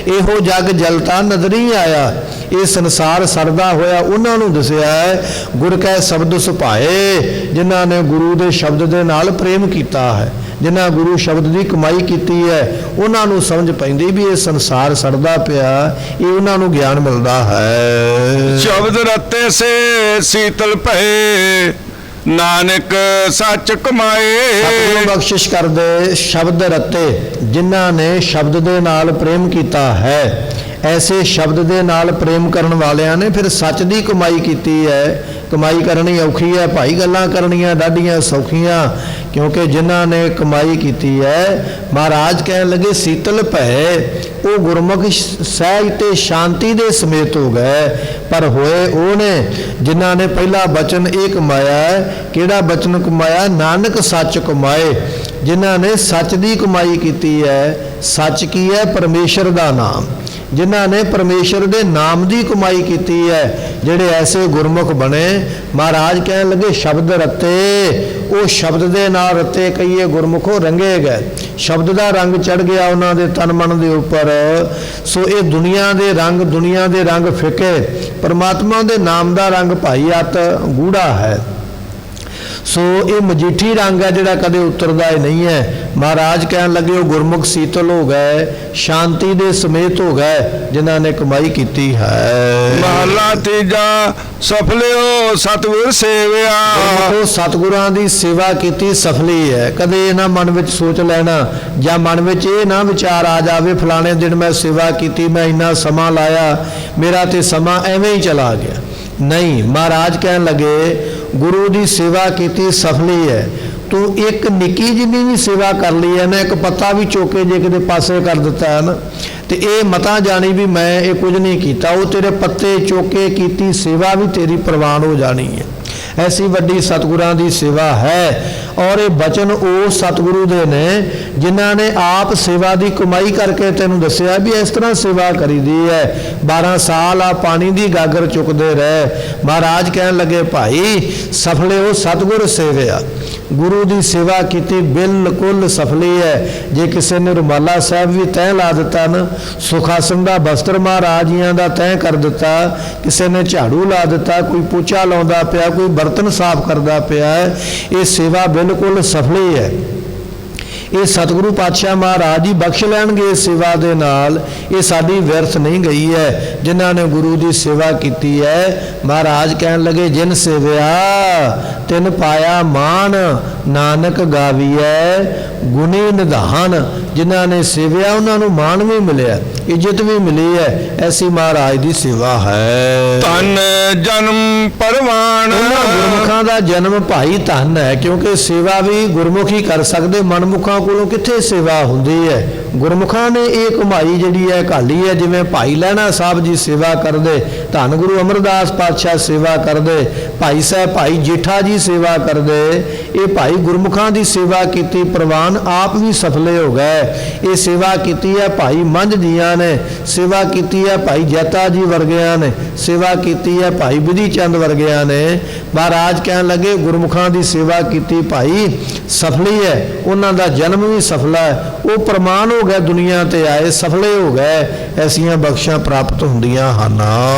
ਇਹੋ ਜਗ ਜਲ ਤਾਂ ਨਜ਼ਰੀ ਆਇਆ, ਇਹ ਸੰਸਾਰ ਸੜਦਾ ਹੋਇਆ ਉਹਨਾਂ ਨੂੰ ਦੱਸਿਆ ਹੈ ਗੁਰ ਕੈ ਸ਼ਬਦ ਸੁਭਾਏ। ਜਿਨ੍ਹਾਂ ਨੇ ਗੁਰੂ ਦੇ ਸ਼ਬਦ ਦੇ ਨਾਲ ਪ੍ਰੇਮ ਕੀਤਾ ਹੈ, ਜਿਨ੍ਹਾਂ ਗੁਰੂ ਸ਼ਬਦ ਦੀ ਕਮਾਈ ਕੀਤੀ ਹੈ, ਉਹਨਾਂ ਨੂੰ ਸਮਝ ਪੈਂਦੀ ਵੀ ਇਹ ਸੰਸਾਰ ਸੜਦਾ ਪਿਆ, ਇਹ ਉਹਨਾਂ ਨੂੰ ਗਿਆਨ ਮਿਲਦਾ ਹੈ। ਸ਼ਬਦ ਰਤੇ ਸੇ ਸੀਤਲ ਭਏ, ਨਾਨਕ ਸੱਚ ਕਮਾਏ। ਸਤਿਗੁਰੂ ਬਖਸ਼ਿਸ਼ ਕਰਦੇ ਸ਼ਬਦ ਰਤੇ, ਜਿਨ੍ਹਾਂ ਨੇ ਸ਼ਬਦ ਦੇ ਨਾਲ ਪ੍ਰੇਮ ਕੀਤਾ ਹੈ, ਐਸੇ ਸ਼ਬਦ ਦੇ ਨਾਲ ਪ੍ਰੇਮ ਕਰਨ ਵਾਲਿਆਂ ਨੇ ਫਿਰ ਸੱਚ ਦੀ ਕਮਾਈ ਕੀਤੀ ਹੈ। ਕਮਾਈ ਕਰਨੀ ਔਖੀ ਹੈ ਭਾਈ, ਗੱਲਾਂ ਕਰਨੀਆਂ ਡਾਢੀਆਂ ਸੌਖੀਆਂ, ਕਿਉਂਕਿ ਜਿਨ੍ਹਾਂ ਨੇ ਕਮਾਈ ਕੀਤੀ ਹੈ, ਮਹਾਰਾਜ ਕਹਿਣ ਲੱਗੇ ਸੀਤਲ ਭੈ, ਉਹ ਗੁਰਮੁਖ ਸਹਿਜ ਤੇ ਸ਼ਾਂਤੀ ਦੇ ਸਮੇਤ ਹੋ ਗਏ। ਪਰ ਹੋਏ ਉਹ ਨੇ ਜਿਨ੍ਹਾਂ ਨੇ ਪਹਿਲਾ ਬਚਨ ਇਹ ਕਮਾਇਆ। ਕਿਹੜਾ ਬਚਨ ਕਮਾਇਆ? ਨਾਨਕ ਸੱਚ ਕਮਾਏ। ਜਿਨ੍ਹਾਂ ਨੇ ਸੱਚ ਦੀ ਕਮਾਈ ਕੀਤੀ ਹੈ। ਸੱਚ ਕੀ ਹੈ? ਪਰਮੇਸ਼ਰ ਦਾ ਨਾਮ। ਜਿਨ੍ਹਾਂ ਨੇ ਪਰਮੇਸ਼ਰ ਦੇ ਨਾਮ ਦੀ ਕਮਾਈ ਕੀਤੀ ਹੈ, ਜਿਹੜੇ ਐਸੇ ਗੁਰਮੁਖ ਬਣੇ, ਮਹਾਰਾਜ ਕਹਿਣ ਲੱਗੇ ਸ਼ਬਦ ਰਤੇ, ਉਹ ਸ਼ਬਦ ਦੇ ਨਾਲ ਰਤੇ ਕਹੀਏ ਗੁਰਮੁਖੋ ਰੰਗੇ ਗਏ, ਸ਼ਬਦ ਦਾ ਰੰਗ ਚੜ ਗਿਆ ਉਹਨਾਂ ਦੇ ਤਨ ਮਨ ਦੇ ਉੱਪਰ। ਸੋ ਇਹ ਦੁਨੀਆ ਦੇ ਰੰਗ ਫਿੱਕੇ, ਪਰਮਾਤਮਾ ਦੇ ਨਾਮ ਦਾ ਰੰਗ ਭਾਈ ਅਤ ਗੂੜਾ ਹੈ। ਸੋ ਇਹ ਮਜੀਠੀ ਰੰਗ ਹੈ ਜਿਹੜਾ ਕਦੇ ਉਤਰਦਾ ਹੀ ਨਹੀਂ ਹੈ। ਮਹਾਰਾਜ ਕਹਿਣ ਲੱਗੇ ਉਹ ਗੁਰਮੁਖ ਸੀਤਲ ਹੋ ਗਏ, ਸ਼ਾਂਤੀ ਦੇ ਸਮੇਤ ਹੋ ਗਏ, ਜਿਨ੍ਹਾਂ ਨੇ ਕਮਾਈ ਕੀਤੀ ਹੈ। ਮਹਲਾ ਤੀਜਾ ਸਫਲਿਓ ਸਤਿਗੁਰ ਸੇਵਿਆ। ਉਹ ਸਤਿਗੁਰਾਂ ਦੀ ਸੇਵਾ ਕੀਤੀ ਸਫਲੀ ਹੈ। ਕਦੇ ਇਹ ਨਾ ਮਨ ਵਿੱਚ ਸੋਚ ਲੈਣਾ ਜਾਂ ਮਨ ਵਿੱਚ ਇਹ ਨਾ ਵਿਚਾਰ ਆ ਜਾਵੇ ਫਲਾਣੇ ਦਿਨ ਮੈਂ ਸੇਵਾ ਕੀਤੀ, ਮੈਂ ਇੰਨਾ ਸਮਾਂ ਲਾਇਆ, ਮੇਰਾ ਤੇ ਸਮਾਂ ਐਵੇਂ ਹੀ ਚਲਾ ਗਿਆ। ਨਹੀਂ, ਮਹਾਰਾਜ ਕਹਿਣ ਲੱਗੇ ਗੁਰੂ ਦੀ ਸੇਵਾ ਕੀਤੀ ਸਫਲੀ ਹੈ। ਤੂੰ ਇੱਕ ਨਿੱਕੀ ਜਿੰਨੀ ਵੀ ਸੇਵਾ ਕਰ ਲਈ ਹੈ ਨਾ, ਇੱਕ ਪੱਤਾ ਵੀ ਚੁੱਕ ਕੇ ਜੇ ਕਿਤੇ ਪਾਸੇ ਕਰ ਦਿੱਤਾ ਹੈ ਨਾ, ਤੇ ਇਹ ਮਤਾ ਜਾਣੀ ਵੀ ਮੈਂ ਇਹ ਕੁਝ ਨਹੀਂ ਕੀਤਾ। ਉਹ ਤੇਰੇ ਪੱਤੇ ਚੁੱਕ ਕੇ ਕੀਤੀ ਸੇਵਾ ਵੀ ਤੇਰੀ ਪ੍ਰਵਾਨ ਹੋ ਜਾਣੀ ਹੈ। ਐਸੀ ਵੱਡੀ ਸਤਿਗੁਰਾਂ ਦੀ ਸੇਵਾ ਹੈ। ਔਰ ਇਹ ਬਚਨ ਉਹ ਸਤਿਗੁਰੂ ਦੇ ਨੇ ਜਿਨ੍ਹਾਂ ਨੇ ਆਪ ਸੇਵਾ ਦੀ ਕਮਾਈ ਕਰਕੇ ਤੈਨੂੰ ਦੱਸਿਆ ਵੀ ਇਸ ਤਰ੍ਹਾਂ ਸੇਵਾ ਕਰੀਦੀ ਹੈ। 12 ਸਾਲ ਆ ਪਾਣੀ ਦੀ ਗਾਗਰ ਚੁੱਕਦੇ ਰਹੇ। ਮਹਾਰਾਜ ਕਹਿਣ ਲੱਗੇ ਭਾਈ ਸਫਲੇ ਉਹ ਸਤਿਗੁਰ ਸੇਵਿਆ। ਗੁਰੂ ਦੀ ਸੇਵਾ ਕੀਤੀ ਬਿਲਕੁਲ ਸਫਲੀ ਹੈ। ਜੇ ਕਿਸੇ ਨੇ ਰੁਮਾਲਾ ਸਾਹਿਬ ਵੀ ਤੈਅ ਲਾ ਦਿੱਤਾ ਨਾ, ਸੁਖਾਸਨ ਦਾ ਬਸਤਰ ਮਹਾਰਾਜ ਜੀਆਂ ਦਾ ਤੈਅ ਕਰ ਦਿੱਤਾ, ਕਿਸੇ ਨੇ ਝਾੜੂ ਲਾ ਦਿੱਤਾ, ਕੋਈ ਪੋਚਾ ਲਾਉਂਦਾ ਪਿਆ, ਕੋਈ ਬਰਤਨ ਸਾਫ਼ ਕਰਦਾ ਪਿਆ ਹੈ, ਇਹ ਸੇਵਾ ਬਿਲਕੁਲ ਸਫਲੀ ਹੈ। ਇਹ ਸਤਿਗੁਰੂ ਪਾਤਸ਼ਾਹ ਮਹਾਰਾਜ ਜੀ ਬਖਸ਼ ਲੈਣਗੇ ਇਸ ਸੇਵਾ ਦੇ ਨਾਲ। ਇਹ ਸਾਡੀ ਵਿਅਰਥ ਨਹੀਂ ਗਈ ਹੈ ਜਿਨ੍ਹਾਂ ਨੇ ਗੁਰੂ ਦੀ ਸੇਵਾ ਕੀਤੀ ਹੈ। ਮਹਾਰਾਜ ਕਹਿਣ ਲੱਗੇ ਜਿਨ ਸੇਵਿਆ ਤਿਨ ਪਾਇਆ ਮਾਨ, ਨਾਨਕ ਗਾਵੀਐ ਗੁਣੀ ਨਿਧਾਨ। ਜਿਨ੍ਹਾਂ ਨੇ ਸੇਵਿਆ ਉਹਨਾਂ ਨੂੰ ਮਾਣ ਵੀ ਮਿਲਿਆ, ਇੱਜ਼ਤ ਵੀ ਮਿਲੀ ਹੈ। ਐਸੀ ਮਹਾਰਾਜ ਦੀ ਸੇਵਾ ਹੈ। ਧਨ ਜਨਮ ਪਰਵਾਨ। ਗੁਰਮੁਖਾਂ ਦਾ ਜਨਮ ਭਾਈ ਧਨ ਹੈ, ਕਿਉਂਕਿ ਸੇਵਾ ਵੀ ਗੁਰਮੁਖੀ ਕਰ ਸਕਦੇ, ਮਨਮੁਖਾਂ ਕੋਲੋਂ ਕਿੱਥੇ ਸੇਵਾ ਹੁੰਦੀ ਹੈ। ਗੁਰਮੁਖਾਂ ਨੇ ਇਹ ਕਮਾਈ ਜਿਹੜੀ ਹੈ ਘਾਲੀ ਹੈ। ਜਿਵੇਂ ਭਾਈ ਲਹਿਣਾ ਸਾਹਿਬ ਜੀ ਸੇਵਾ ਕਰਦੇ, ਧੰਨ ਗੁਰੂ ਅਮਰਦਾਸ ਪਾਤਸ਼ਾਹ ਸੇਵਾ ਕਰਦੇ, ਭਾਈ ਸਾਹਿਬ ਭਾਈ ਜੇਠਾ ਜੀ ਸੇਵਾ ਕਰਦੇ। ਇਹ ਭਾਈ ਗੁਰਮੁਖਾਂ ਦੀ ਸੇਵਾ ਕੀਤੀ ਪ੍ਰਵਾਨ, ਆਪ ਵੀ ਸਫਲੇ ਹੋ ਗਏ। ਇਹ ਸੇਵਾ ਕੀਤੀ ਹੈ ਭਾਈ ਮੰਝ ਜੀਆਂ ਨੇ, ਸੇਵਾ ਕੀਤੀ ਹੈ ਭਾਈ ਜੈਤਾ ਜੀ ਵਰਗਿਆਂ ਨੇ, ਸੇਵਾ ਕੀਤੀ ਹੈ ਭਾਈ ਬਿਧੀ ਚੰਦ ਵਰਗਿਆਂ ਨੇ। ਮਹਾਰਾਜ ਕਹਿਣ ਲੱਗੇ ਗੁਰਮੁਖਾਂ ਦੀ ਸੇਵਾ ਕੀਤੀ ਭਾਈ ਸਫਲੀ ਹੈ, ਉਹਨਾਂ ਦਾ ਜਨਮ ਵੀ ਸਫਲਾ ਹੈ। ਉਹ ਪ੍ਰਮਾਣ ਹੋ ਗਏ, ਦੁਨੀਆ ਤੇ ਆਏ ਸਫਲੇ ਹੋ ਗਏ। ਐਸੀਆਂ ਬਖਸ਼ਾਂ ਪ੍ਰਾਪਤ ਹੁੰਦੀਆਂ ਹਨ।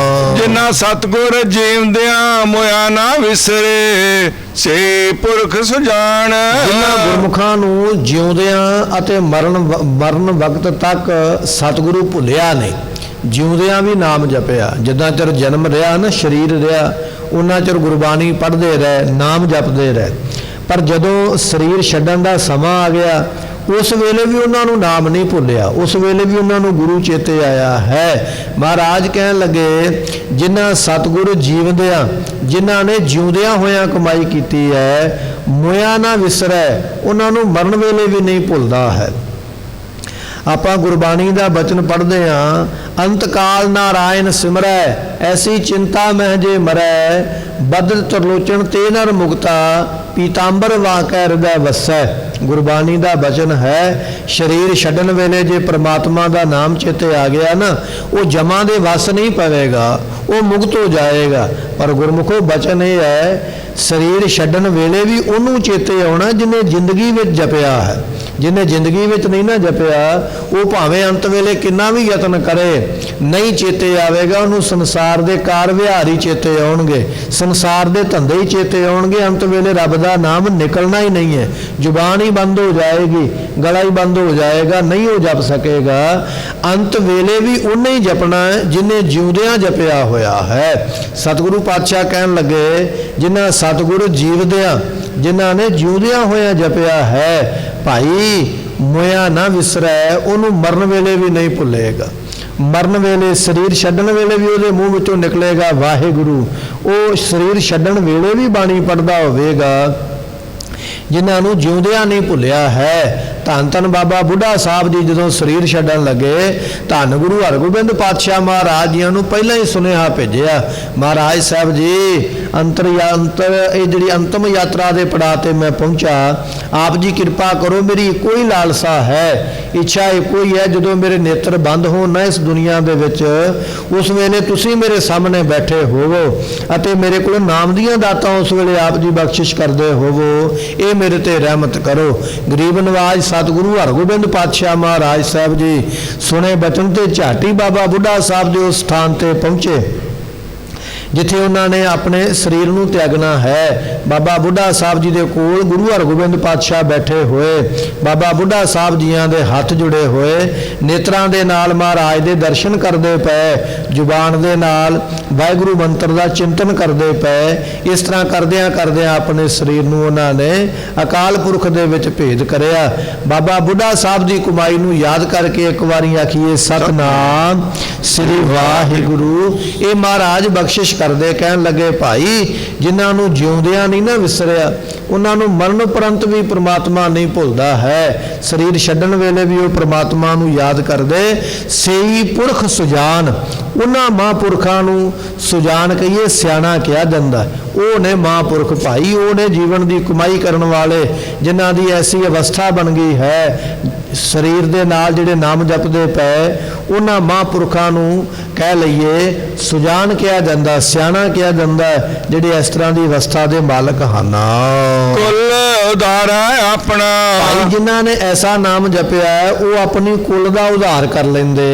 ਜਿਨ੍ਹਾਂ ਸਤਿਗੁਰ ਜੀਵਦਿਆਂ ਮੋਇਆ ਨਾ ਵਿਸਰੇ, ਸੇ ਪੁਰਖ ਸੁਜਾਨ। ਜਿਨ੍ਹਾਂ ਗੁਰਮੁਖਾਂ ਨੂੰ ਜਿਉਂਦਿਆਂ ਅਤੇ ਮਰਨ ਵਕਤ ਤੱਕ ਸਤਿਗੁਰੂ ਭੁੱਲਿਆ ਨਹੀਂ, ਜਿਉਂਦਿਆਂ ਵੀ ਨਾਮ ਜਪਿਆ। ਜਿੱਦਾਂ ਚਿਰ ਜਨਮ ਰਿਹਾ ਨਾ, ਸਰੀਰ ਰਿਹਾ, ਉਹਨਾਂ ਚਿਰ ਗੁਰਬਾਣੀ ਪੜ੍ਹਦੇ ਰਹੇ, ਨਾਮ ਜਪਦੇ ਰਹੇ। ਪਰ ਜਦੋਂ ਸਰੀਰ ਛੱਡਣ ਦਾ ਸਮਾਂ ਆ ਗਿਆ, ਉਸ ਵੇਲੇ ਵੀ ਉਹਨਾਂ ਨੂੰ ਨਾਮ ਨਹੀਂ ਭੁੱਲਿਆ, ਉਸ ਵੇਲੇ ਵੀ ਉਹਨਾਂ ਨੂੰ ਗੁਰੂ ਚੇਤੇ ਆਇਆ ਹੈ। ਮਹਾਰਾਜ ਕਹਿਣ ਲੱਗੇ ਜਿਨ੍ਹਾਂ ਸਤਿਗੁਰ ਜੀਵਦਿਆਂ, ਜਿਨ੍ਹਾਂ ਨੇ ਜਿਉਂਦਿਆਂ ਹੋਇਆਂ ਕਮਾਈ ਕੀਤੀ ਹੈ, ਮੋਇਆ ਨਾ ਵਿਸਰੈ, ਉਹਨਾਂ ਨੂੰ ਮਰਨ ਵੇਲੇ ਵੀ ਨਹੀਂ ਭੁੱਲਦਾ ਹੈ। ਆਪਾਂ ਗੁਰਬਾਣੀ ਦਾ ਬਚਨ ਪੜ੍ਹਦੇ ਹਾਂ, ਅੰਤ ਕਾਲ ਨਾਰਾਇਣ ਸਿਮਰੈ, ਐਸੀ ਚਿੰਤਾ ਮਹਿ ਜੇ ਮਰੈ, ਬਦਲ ਤਰਲੋਚਨ ਤੇ ਨਰ ਮੁਕਤਾ, ਪੀਤਾੰਬਰ ਵਾਕੈ ਹਿਰਦੈ ਵਸੈ। ਗੁਰਬਾਣੀ ਦਾ ਬਚਨ ਹੈ। ਸਰੀਰ ਛੱਡਣ ਵੇਲੇ ਜੇ ਪ੍ਰਮਾਤਮਾ ਦਾ ਨਾਮ ਚੇਤੇ ਆ ਗਿਆ ਨਾ, ਉਹ ਜਮਾਂ ਦੇ ਵਸ ਨਹੀਂ ਪਵੇਗਾ, ਉਹ ਮੁਕਤ ਹੋ ਜਾਏਗਾ। ਪਰ ਗੁਰਮੁਖੋ ਬਚਨ ਇਹ ਹੈ, ਸਰੀਰ ਛੱਡਣ ਵੇਲੇ ਵੀ ਉਹਨੂੰ ਚੇਤੇ ਆਉਣਾ ਜਿਹਨੇ ਜ਼ਿੰਦਗੀ ਵਿੱਚ ਜਪਿਆ ਹੈ। ਜਿਹਨੇ ਜ਼ਿੰਦਗੀ ਵਿੱਚ ਨਹੀਂ ਨਾ ਜਪਿਆ, ਉਹ ਭਾਵੇਂ ਅੰਤ ਵੇਲੇ ਕਿੰਨਾ ਵੀ ਯਤਨ ਕਰੇ, ਨਹੀਂ ਚੇਤੇ ਆਵੇਗਾ। ਉਹਨੂੰ ਸੰਸਾਰ ਦੇ ਕਾਰ ਵਿਹਾਰ ਹੀ ਚੇਤੇ ਆਉਣਗੇ, ਸੰਸਾਰ ਦੇ ਧੰਦੇ ਹੀ ਚੇਤੇ ਆਉਣਗੇ। ਅੰਤ ਵੇਲੇ ਰੱਬ ਦਾ ਨਾਮ ਨਿਕਲਣਾ ਹੀ ਨਹੀਂ ਹੈ, ਜ਼ੁਬਾਨ ਹੀ ਬੰਦ ਹੋ ਜਾਏਗੀ, ਗਲਾ ਹੀ ਬੰਦ ਹੋ ਜਾਏਗਾ, ਨਹੀਂ ਉਹ ਜਪ ਸਕੇਗਾ। ਅੰਤ ਵੇਲੇ ਵੀ ਉਹਨੇ ਹੀ ਜਪਣਾ ਹੈ ਜਿਹਨੇ ਜਿਉਂਦਿਆਂ ਜਪਿਆ ਹੋਇਆ ਹੈ। ਸਤਿਗੁਰੂ ਪਾਤਸ਼ਾਹ ਕਹਿਣ ਲੱਗੇ ਜਿਨ੍ਹਾਂ ਸਤਿਗੁਰ ਜੀਵਦਿਆਂ, ਜਿਨ੍ਹਾਂ ਨੇ ਜਿਉਂਦਿਆਂ ਹੋਇਆਂ ਜਪਿਆ ਹੈ, ਭਾਈ ਮੋਇਆ ਨਾ ਵਿਸਰੈ, ਉਹਨੂੰ ਮਰਨ ਵੇਲੇ ਵੀ ਨਹੀਂ ਭੁੱਲੇਗਾ। ਮਰਨ ਵੇਲੇ, ਸਰੀਰ ਛੱਡਣ ਵੇਲੇ ਵੀ ਉਹਦੇ ਮੂੰਹ ਵਿੱਚੋਂ ਨਿਕਲੇਗਾ ਵਾਹਿਗੁਰੂ। ਉਹ ਸਰੀਰ ਛੱਡਣ ਵੇਲੇ ਵੀ ਬਾਣੀ ਪੜ੍ਹਦਾ ਹੋਵੇਗਾ। ਜਿਨ੍ਹਾਂ ਨੂੰ ਜਿਉਂਦਿਆਂ ਨਹੀਂ ਭੁੱਲਿਆ ਹੈ। ਧੰਨ ਧੰਨ ਬਾਬਾ ਬੁੱਢਾ ਸਾਹਿਬ ਜੀ ਜਦੋਂ ਸਰੀਰ ਛੱਡਣ ਲੱਗੇ, ਧੰਨ ਗੁਰੂ ਹਰਗੋਬਿੰਦ ਪਾਤਸ਼ਾਹ ਮਹਾਰਾਜ ਜੀਆਂ ਨੂੰ ਪਹਿਲਾਂ ਹੀ ਸੁਨੇਹਾ ਭੇਜਿਆ, ਮਹਾਰਾਜ ਸਾਹਿਬ ਜੀ ਇਹ ਜਿਹੜੀ ਅੰਤਮ ਯਾਤਰਾ ਦੇ ਪੜਾਅ ਤੇ ਮੈਂ ਪਹੁੰਚਾ, ਆਪ ਜੀ ਕਿਰਪਾ ਕਰੋ, ਮੇਰੀ ਇੱਕੋ ਹੀ ਲਾਲਸਾ ਹੈ, ਇੱਛਾ ਇੱਕੋ ਹੀ ਹੈ, ਜਦੋਂ ਮੇਰੇ ਨੇਤਰ ਬੰਦ ਹੋਣ ਨਾ ਇਸ ਦੁਨੀਆ ਦੇ ਵਿੱਚ, ਉਸ ਵੇਲੇ ਤੁਸੀਂ ਮੇਰੇ ਸਾਹਮਣੇ ਬੈਠੇ ਹੋਵੋ ਅਤੇ ਮੇਰੇ ਕੋਲ ਨਾਮ ਦੀਆਂ ਦਾਤਾਂ ਉਸ ਵੇਲੇ ਆਪ ਜੀ ਬਖਸ਼ਿਸ਼ ਕਰਦੇ ਹੋਵੋ। ਇਹ ਮੇਰੇ ਤੇ ਰਹਿਮਤ ਕਰੋ। ਗਰੀਬ ਨਵਾਜ ਸਤਿਗੁਰੂ ਹਰਗੋਬਿੰਦ ਪਾਤਸ਼ਾਹ ਮਹਾਰਾਜ ਸਾਹਿਬ ਜੀ ਸੁਣੇ ਬਚਨ ਤੇ ਝਾਟੀ ਬਾਬਾ ਬੁੱਢਾ ਸਾਹਿਬ ਦੇ ਉਸ ਸਥਾਨ ਤੇ ਪਹੁੰਚੇ ਜਿੱਥੇ ਉਹਨਾਂ ਨੇ ਆਪਣੇ ਸਰੀਰ ਨੂੰ ਤਿਆਗਣਾ ਹੈ। ਬਾਬਾ ਬੁੱਢਾ ਸਾਹਿਬ ਜੀ ਦੇ ਕੋਲ ਗੁਰੂ ਹਰਗੋਬਿੰਦ ਪਾਤਸ਼ਾਹ ਬੈਠੇ ਹੋਏ, ਬਾਬਾ ਬੁੱਢਾ ਸਾਹਿਬ ਜੀਆਂ ਦੇ ਹੱਥ ਜੁੜੇ ਹੋਏ, ਨੇਤਰਾਂ ਦੇ ਨਾਲ ਮਹਾਰਾਜ ਦੇ ਦਰਸ਼ਨ ਕਰਦੇ ਪਏ, ਜ਼ੁਬਾਨ ਦੇ ਨਾਲ ਵਾਹਿਗੁਰੂ ਮੰਤਰ ਦਾ ਚਿੰਤਨ ਕਰਦੇ ਪਏ। ਇਸ ਤਰ੍ਹਾਂ ਕਰਦਿਆਂ ਕਰਦਿਆਂ ਆਪਣੇ ਸਰੀਰ ਨੂੰ ਉਹਨਾਂ ਨੇ ਅਕਾਲ ਪੁਰਖ ਦੇ ਵਿੱਚ ਭੇਦ ਕਰਿਆ। ਬਾਬਾ ਬੁੱਢਾ ਸਾਹਿਬ ਦੀ ਕਮਾਈ ਨੂੰ ਯਾਦ ਕਰਕੇ ਇੱਕ ਵਾਰੀ ਆਖੀਏ ਸਤਿਨਾਮ ਸ੍ਰੀ ਵਾਹਿਗੁਰੂ। ਇਹ ਮਹਾਰਾਜ ਬਖਸ਼ਿਸ਼ ਕਰਦੇ, ਕਹਿਣ ਲੱਗੇ ਭਾਈ ਜਿਨ੍ਹਾਂ ਨੂੰ ਜਿਉਂਦਿਆਂ ਨਹੀਂ ਨਾ ਵਿਸਰਿਆ, ਉਹਨਾਂ ਨੂੰ ਮਰਨ ਉਪਰੰਤ ਵੀ ਪ੍ਰਮਾਤਮਾ ਨਹੀਂ ਭੁੱਲਦਾ ਹੈ। ਸਰੀਰ ਛੱਡਣ ਵੇਲੇ ਵੀ ਉਹ ਪ੍ਰਮਾਤਮਾ ਨੂੰ ਯਾਦ ਕਰਦੇ। ਸੇਈ ਪੁਰਖ ਸੁਜਾਨ, ਉਹਨਾਂ ਮਹਾਂਪੁਰਖਾਂ ਨੂੰ ਸੁਜਾਨ ਕਹੀਏ, ਸਿਆਣਾ ਕਿਹਾ ਜਾਂਦਾ। ਉਹ ਨੇ ਮਹਾਂਪੁਰਖ ਭਾਈ, ਉਹ ਨੇ ਜੀਵਨ ਦੀ ਕਮਾਈ ਕਰਨ ਵਾਲੇ, ਜਿਨ੍ਹਾਂ ਦੀ ਐਸੀ ਅਵਸਥਾ ਬਣ ਗਈ ਹੈ ਸਰੀਰ ਦੇ ਨਾਲ ਜਿਹੜੇ ਨਾਮ ਜਪਦੇ ਪਏ, ਉਹਨਾਂ ਮਹਾਂਪੁਰਖਾਂ ਨੂੰ ਕਹਿ ਲਈਏ ਸੁਜਾਨ ਕਿਹਾ ਜਾਂਦਾ, ਸਿਆਣਾ ਕਿਹਾ ਜਾਂਦਾ, ਜਿਹੜੇ ਇਸ ਤਰ੍ਹਾਂ ਦੀ ਅਵਸਥਾ ਦੇ ਮਾਲਕ ਹਨ। ਕੁਲ ਉਧਾਰਾ ਆਪਣਾ, ਭਾਈ ਜਿਨ੍ਹਾਂ ਨੇ ਐਸਾ ਨਾਮ ਜਪਿਆ ਉਹ ਆਪਣੀ ਕੁਲ ਦਾ ਉਧਾਰ ਕਰ ਲੈਂਦੇ।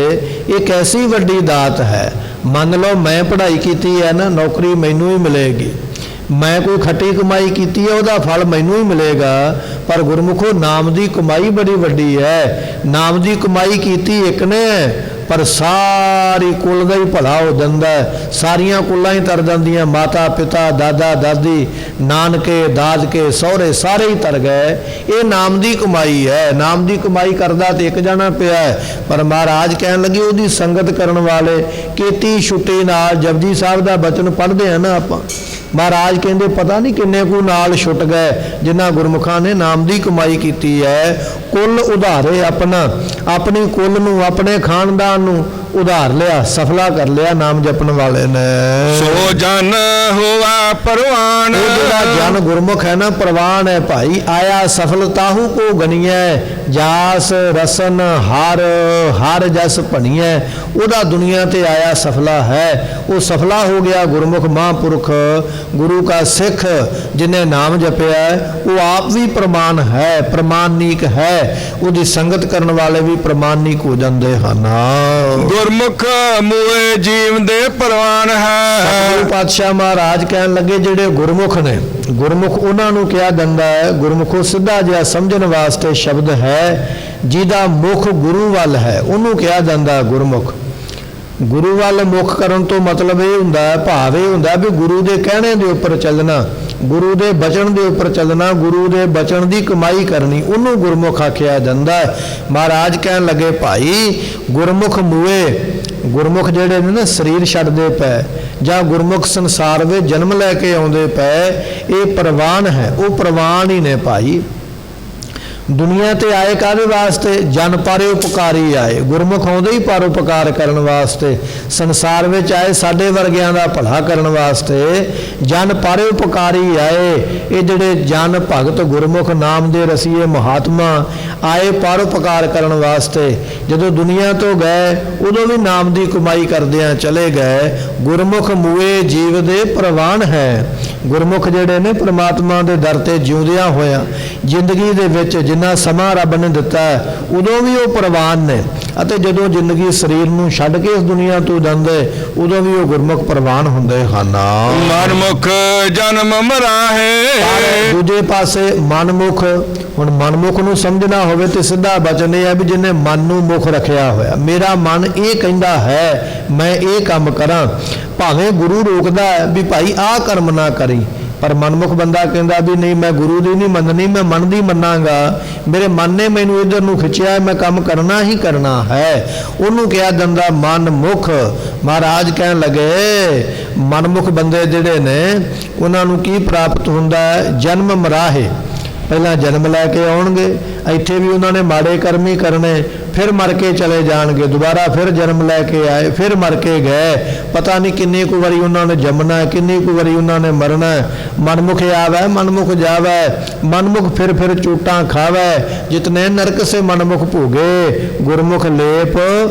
ਇਹ ਕੈਸੀ ਵੱਡੀ ਦਾਤ ਹੈ। ਮੰਨ ਲਓ ਮੈਂ ਪੜ੍ਹਾਈ ਕੀਤੀ ਹੈ ਨਾ, ਨੌਕਰੀ ਮੈਨੂੰ ਹੀ ਮਿਲੇਗੀ, ਮੈਂ ਕੋਈ ਖੱਟੀ ਕਮਾਈ ਕੀਤੀ ਹੈ ਉਹਦਾ ਫਲ ਮੈਨੂੰ ਹੀ ਮਿਲੇਗਾ, ਪਰ ਗੁਰਮੁਖੋ ਨਾਮ ਦੀ ਕਮਾਈ ਬੜੀ ਵੱਡੀ ਹੈ। ਨਾਮ ਦੀ ਕਮਾਈ ਕੀਤੀ ਇੱਕ ਨੇ, ਪਰ ਸਾਰੀ ਕੁਲ ਦਾ ਹੀ ਭਲਾ ਹੋ ਜਾਂਦਾ, ਸਾਰੀਆਂ ਕੁਲਾਂ ਹੀ ਤਰ ਜਾਂਦੀਆਂ, ਮਾਤਾ ਪਿਤਾ ਦਾਦਾ ਦਾਦੀ ਨਾਨਕੇ ਦਾਦਕੇ ਸਹੁਰੇ ਸਾਰੇ ਹੀ ਤਰ ਗਏ। ਇਹ ਨਾਮ ਦੀ ਕਮਾਈ ਹੈ। ਨਾਮ ਦੀ ਕਮਾਈ ਕਰਦਾ ਤੇ ਇੱਕ ਜਾਣਾ ਪਿਆ ਹੈ, ਪਰ ਮਹਾਰਾਜ ਕਹਿਣ ਲੱਗੇ ਉਹਦੀ ਸੰਗਤ ਕਰਨ ਵਾਲੇ ਕੀਤੀ ਛੁੱਟੀ ਨਾਲ ਜਪਜੀ ਸਾਹਿਬ ਦਾ ਬਚਨ ਪੜ੍ਹਦੇ ਆ ਨਾ ਆਪਾਂ, ਮਹਾਰਾਜ ਕਹਿੰਦੇ ਪਤਾ ਨਹੀਂ ਕਿੰਨੇ ਕੁ ਨਾਲ ਛੁੱਟ ਗਏ ਜਿਨ੍ਹਾਂ ਗੁਰਮੁਖਾਂ ਨੇ ਨਾਮ ਦੀ ਕਮਾਈ ਕੀਤੀ ਹੈ। ਕੁੱਲ ਉਧਾਰੇ ਆਪਣਾ, ਆਪਣੀ ਕੁੱਲ ਨੂੰ ਆਪਣੇ ਖਾਨਦਾਨ ਨੂੰ ਉਧਾਰ ਲਿਆ, ਸਫਲਾ ਕਰ ਲਿਆ ਨਾਮ ਜਪਣ ਵਾਲੇ ਨੇ। ਸੋ ਜਨ ਹੋਆ ਪਰਵਾਨ, ਉਹ ਜਿਹੜਾ ਜਨ ਗੁਰਮੁਖ ਹੈ ਨਾ ਪ੍ਰਵਾਨ ਹੈ ਭਾਈ। ਆਇਆ ਸਫਲਤਾਹੂ ਕੋ ਗਣੀਐ, ਜਾਸ ਰਸਨ ਹਰ ਹਰ ਜਸ ਭਣੀਐ, ਉਹਦਾ ਦੁਨੀਆ ਤੇ ਆਇਆ ਸਫਲਾ ਹੈ। ਉਹ ਸਫਲਾ ਹੋ ਗਿਆ ਗੁਰਮੁਖ ਮਹਾਂਪੁਰਖ, ਗੁਰੂ ਕਾ ਸਿੱਖ ਜਿਨੇ ਨਾਮ ਜਪਿਆ, ਉਹ ਆਪ ਵੀ ਪ੍ਰਮਾਨ ਹੈ, ਪ੍ਰਮਾਨਿਕ ਹੈ। ਉਹਦੀ ਸੰਗਤ ਕਰਨ ਵਾਲੇ ਵੀ ਪ੍ਰਮਾਨਿਕ ਹੋ ਜਾਂਦੇ ਹਨ। ਗੁਰਮੁਖ ਮੂਏ ਜੀਵ ਦੇ ਪ੍ਰਵਾਨ ਹੈ। ਸਤਿਗੁਰੂ ਪਾਤਸ਼ਾਹ ਮਹਾਰਾਜ ਕਹਿਣ ਲੱਗੇ ਜਿਹੜੇ ਗੁਰਮੁਖ ਨੇ, ਗੁਰਮੁਖ ਉਹਨਾਂ ਨੂੰ ਕਿਹਾ ਜਾਂਦਾ ਹੈ। ਗੁਰਮੁਖੋ ਸਿੱਧਾ ਜਿਹਾ ਸਮਝਣ ਵਾਸਤੇ ਸ਼ਬਦ ਹੈ, ਜਿਹਦਾ ਮੁਖ ਗੁਰੂ ਵੱਲ ਹੈ ਉਹਨੂੰ ਕਿਹਾ ਜਾਂਦਾ ਗੁਰਮੁਖ। ਗੁਰੂ ਵੱਲ ਮੁਖ ਕਰਨ ਤੋਂ ਮਤਲਬ ਇਹ ਹੁੰਦਾ ਹੈ, ਭਾਵ ਇਹ ਹੁੰਦਾ ਵੀ ਗੁਰੂ ਦੇ ਕਹਿਣੇ ਦੇ ਉੱਪਰ ਚੱਲਣਾ, ਗੁਰੂ ਦੇ ਬਚਨ ਦੇ ਉੱਪਰ ਚੱਲਣਾ, ਗੁਰੂ ਦੇ ਬਚਨ ਦੀ ਕਮਾਈ ਕਰਨੀ, ਉਹਨੂੰ ਗੁਰਮੁਖ ਆਖਿਆ ਜਾਂਦਾ ਹੈ। ਮਹਾਰਾਜ ਕਹਿਣ ਲੱਗੇ ਭਾਈ ਗੁਰਮੁਖ ਮੂਏ, ਗੁਰਮੁਖ ਜਿਹੜੇ ਨੇ ਨਾ ਸਰੀਰ ਛੱਡਦੇ ਪਏ ਜਾਂ ਗੁਰਮੁਖ ਸੰਸਾਰ ਵਿੱਚ ਜਨਮ ਲੈ ਕੇ ਆਉਂਦੇ ਪਏ, ਇਹ ਪ੍ਰਵਾਨ ਹੈ, ਉਹ ਪ੍ਰਵਾਨ ਹੀ ਨੇ ਭਾਈ। ਦੁਨੀਆ ਤੇ ਆਏ ਕਾਹਦੇ ਵਾਸਤੇ? ਜਨ ਪਰਉਪਕਾਰੀ ਆਏ। ਗੁਰਮੁਖ ਆਉਂਦੇ ਹੀ ਪਰਉਪਕਾਰ ਕਰਨ ਵਾਸਤੇ, ਸੰਸਾਰ ਵਿੱਚ ਆਏ ਸਾਡੇ ਵਰਗਿਆਂ ਦਾ ਭਲਾ ਕਰਨ ਵਾਸਤੇ। ਜਨ ਪਰਉਪਕਾਰੀ ਆਏ। ਇਹ ਜਿਹੜੇ ਜਨ ਭਗਤ ਗੁਰਮੁਖ ਨਾਮ ਦੇ ਰਸੀਏ ਮਹਾਤਮਾ ਆਏ ਪਰਉਪਕਾਰ ਕਰਨ ਵਾਸਤੇ। ਜਦੋਂ ਦੁਨੀਆ ਤੋਂ ਗਏ ਉਦੋਂ ਵੀ ਨਾਮ ਦੀ ਕਮਾਈ ਕਰਦਿਆਂ ਚਲੇ ਗਏ। ਗੁਰਮੁਖ ਮੂਏ ਜੀਵ ਦੇ ਪ੍ਰਵਾਨ ਹੈ। ਗੁਰਮੁਖ ਜਿਹੜੇ ਨੇ ਪ੍ਰਮਾਤਮਾ ਦੇ ਦਰ ਤੇ ਜਿਉਂਦਿਆਂ ਹੋਇਆ ਜ਼ਿੰਦਗੀ ਦੇ ਵਿੱਚ ਜਿੰਨਾ ਸਮਾਂ ਰੱਬ ਨੇ ਦਿੱਤਾ ਹੈ ਉਦੋਂ ਵੀ ਉਹ ਪ੍ਰਵਾਨ ਨੇ, ਅਤੇ ਜਦੋਂ ਜ਼ਿੰਦਗੀ ਸਰੀਰ ਨੂੰ ਛੱਡ ਕੇ ਇਸ ਦੁਨੀਆ ਤੋਂ ਜਾਂਦੇ ਉਦੋਂ ਵੀ ਉਹ ਗੁਰਮੁਖ ਪ੍ਰਵਾਨ ਹੁੰਦੇ ਹਨ। ਮਨਮੁਖ ਜਨਮ ਮਰਾਹੇ। ਦੂਜੇ ਪਾਸੇ ਮਨਮੁਖ, ਹੁਣ ਮਨਮੁਖ ਨੂੰ ਸਮਝਣਾ ਹੋਵੇ ਤੇ ਸਿੱਧਾ ਬਚਨ ਇਹ ਹੈ ਵੀ ਜਿਹਨੇ ਮਨ ਨੂੰ ਮੁਖ ਰੱਖਿਆ ਹੋਇਆ, ਮੇਰਾ ਮਨ ਇਹ ਕਹਿੰਦਾ ਹੈ ਮੈਂ ਇਹ ਕੰਮ ਕਰਾਂ, ਭਾਵੇਂ ਗੁਰੂ ਰੋਕਦਾ ਹੈ ਵੀ ਭਾਈ ਆਹ ਕਰਮ ਨਾ ਕਰੀ, ਪਰ ਮਨਮੁਖ ਬੰਦਾ ਕਹਿੰਦਾ ਵੀ ਨਹੀਂ ਮੈਂ ਗੁਰੂ ਦੀ ਨਹੀਂ ਮੰਨਣੀ, ਮੈਂ ਮਨ ਦੀ ਮੰਨਾਂਗਾ, ਮੇਰੇ ਮਨ ਨੇ ਮੈਨੂੰ ਇੱਧਰ ਨੂੰ ਖਿੱਚਿਆ, ਮੈਂ ਕੰਮ ਕਰਨਾ ਹੀ ਕਰਨਾ ਹੈ, ਉਹਨੂੰ ਕਿਹਾ ਜਾਂਦਾ ਮਨਮੁਖ। ਮਹਾਰਾਜ ਕਹਿਣ ਲੱਗੇ ਮਨਮੁਖ ਬੰਦੇ ਜਿਹੜੇ ਨੇ ਉਹਨਾਂ ਨੂੰ ਕੀ ਪ੍ਰਾਪਤ ਹੁੰਦਾ ਹੈ? ਜਨਮ ਮਰਾਹੇ। ਪਹਿਲਾਂ ਜਨਮ ਲੈ ਕੇ ਆਉਣਗੇ, ਇੱਥੇ ਵੀ ਉਹਨਾਂ ਨੇ ਮਾੜੇ ਕਰਮ ਹੀ ਕਰਨੇ, ਫਿਰ ਮਰ ਕੇ ਚਲੇ ਜਾਣਗੇ, ਦੁਬਾਰਾ ਫਿਰ ਜਨਮ ਲੈ ਕੇ ਆਏ, ਫਿਰ ਮਰ ਕੇ ਗਏ, ਪਤਾ ਨਹੀਂ ਕਿੰਨੀ ਕੁ ਵਾਰੀ ਉਹਨਾਂ ਨੇ ਜੰਮਣਾ ਹੈ, ਕਿੰਨੀ ਕੁ ਵਾਰੀ ਉਹਨਾਂ ਨੇ ਮਰਨਾ ਹੈ। ਮਨਮੁਖ ਆਵੇ ਮਨਮੁਖ ਜਾਵੇ, ਮਨਮੁਖ ਫਿਰ ਚੋਟਾਂ ਖਾਵੇ, ਜਿਤਨੇ ਨਰਕ ਸੇ ਮਨਮੁਖ ਭੋਗੇ, ਗੁਰਮੁਖ ਲੇਪ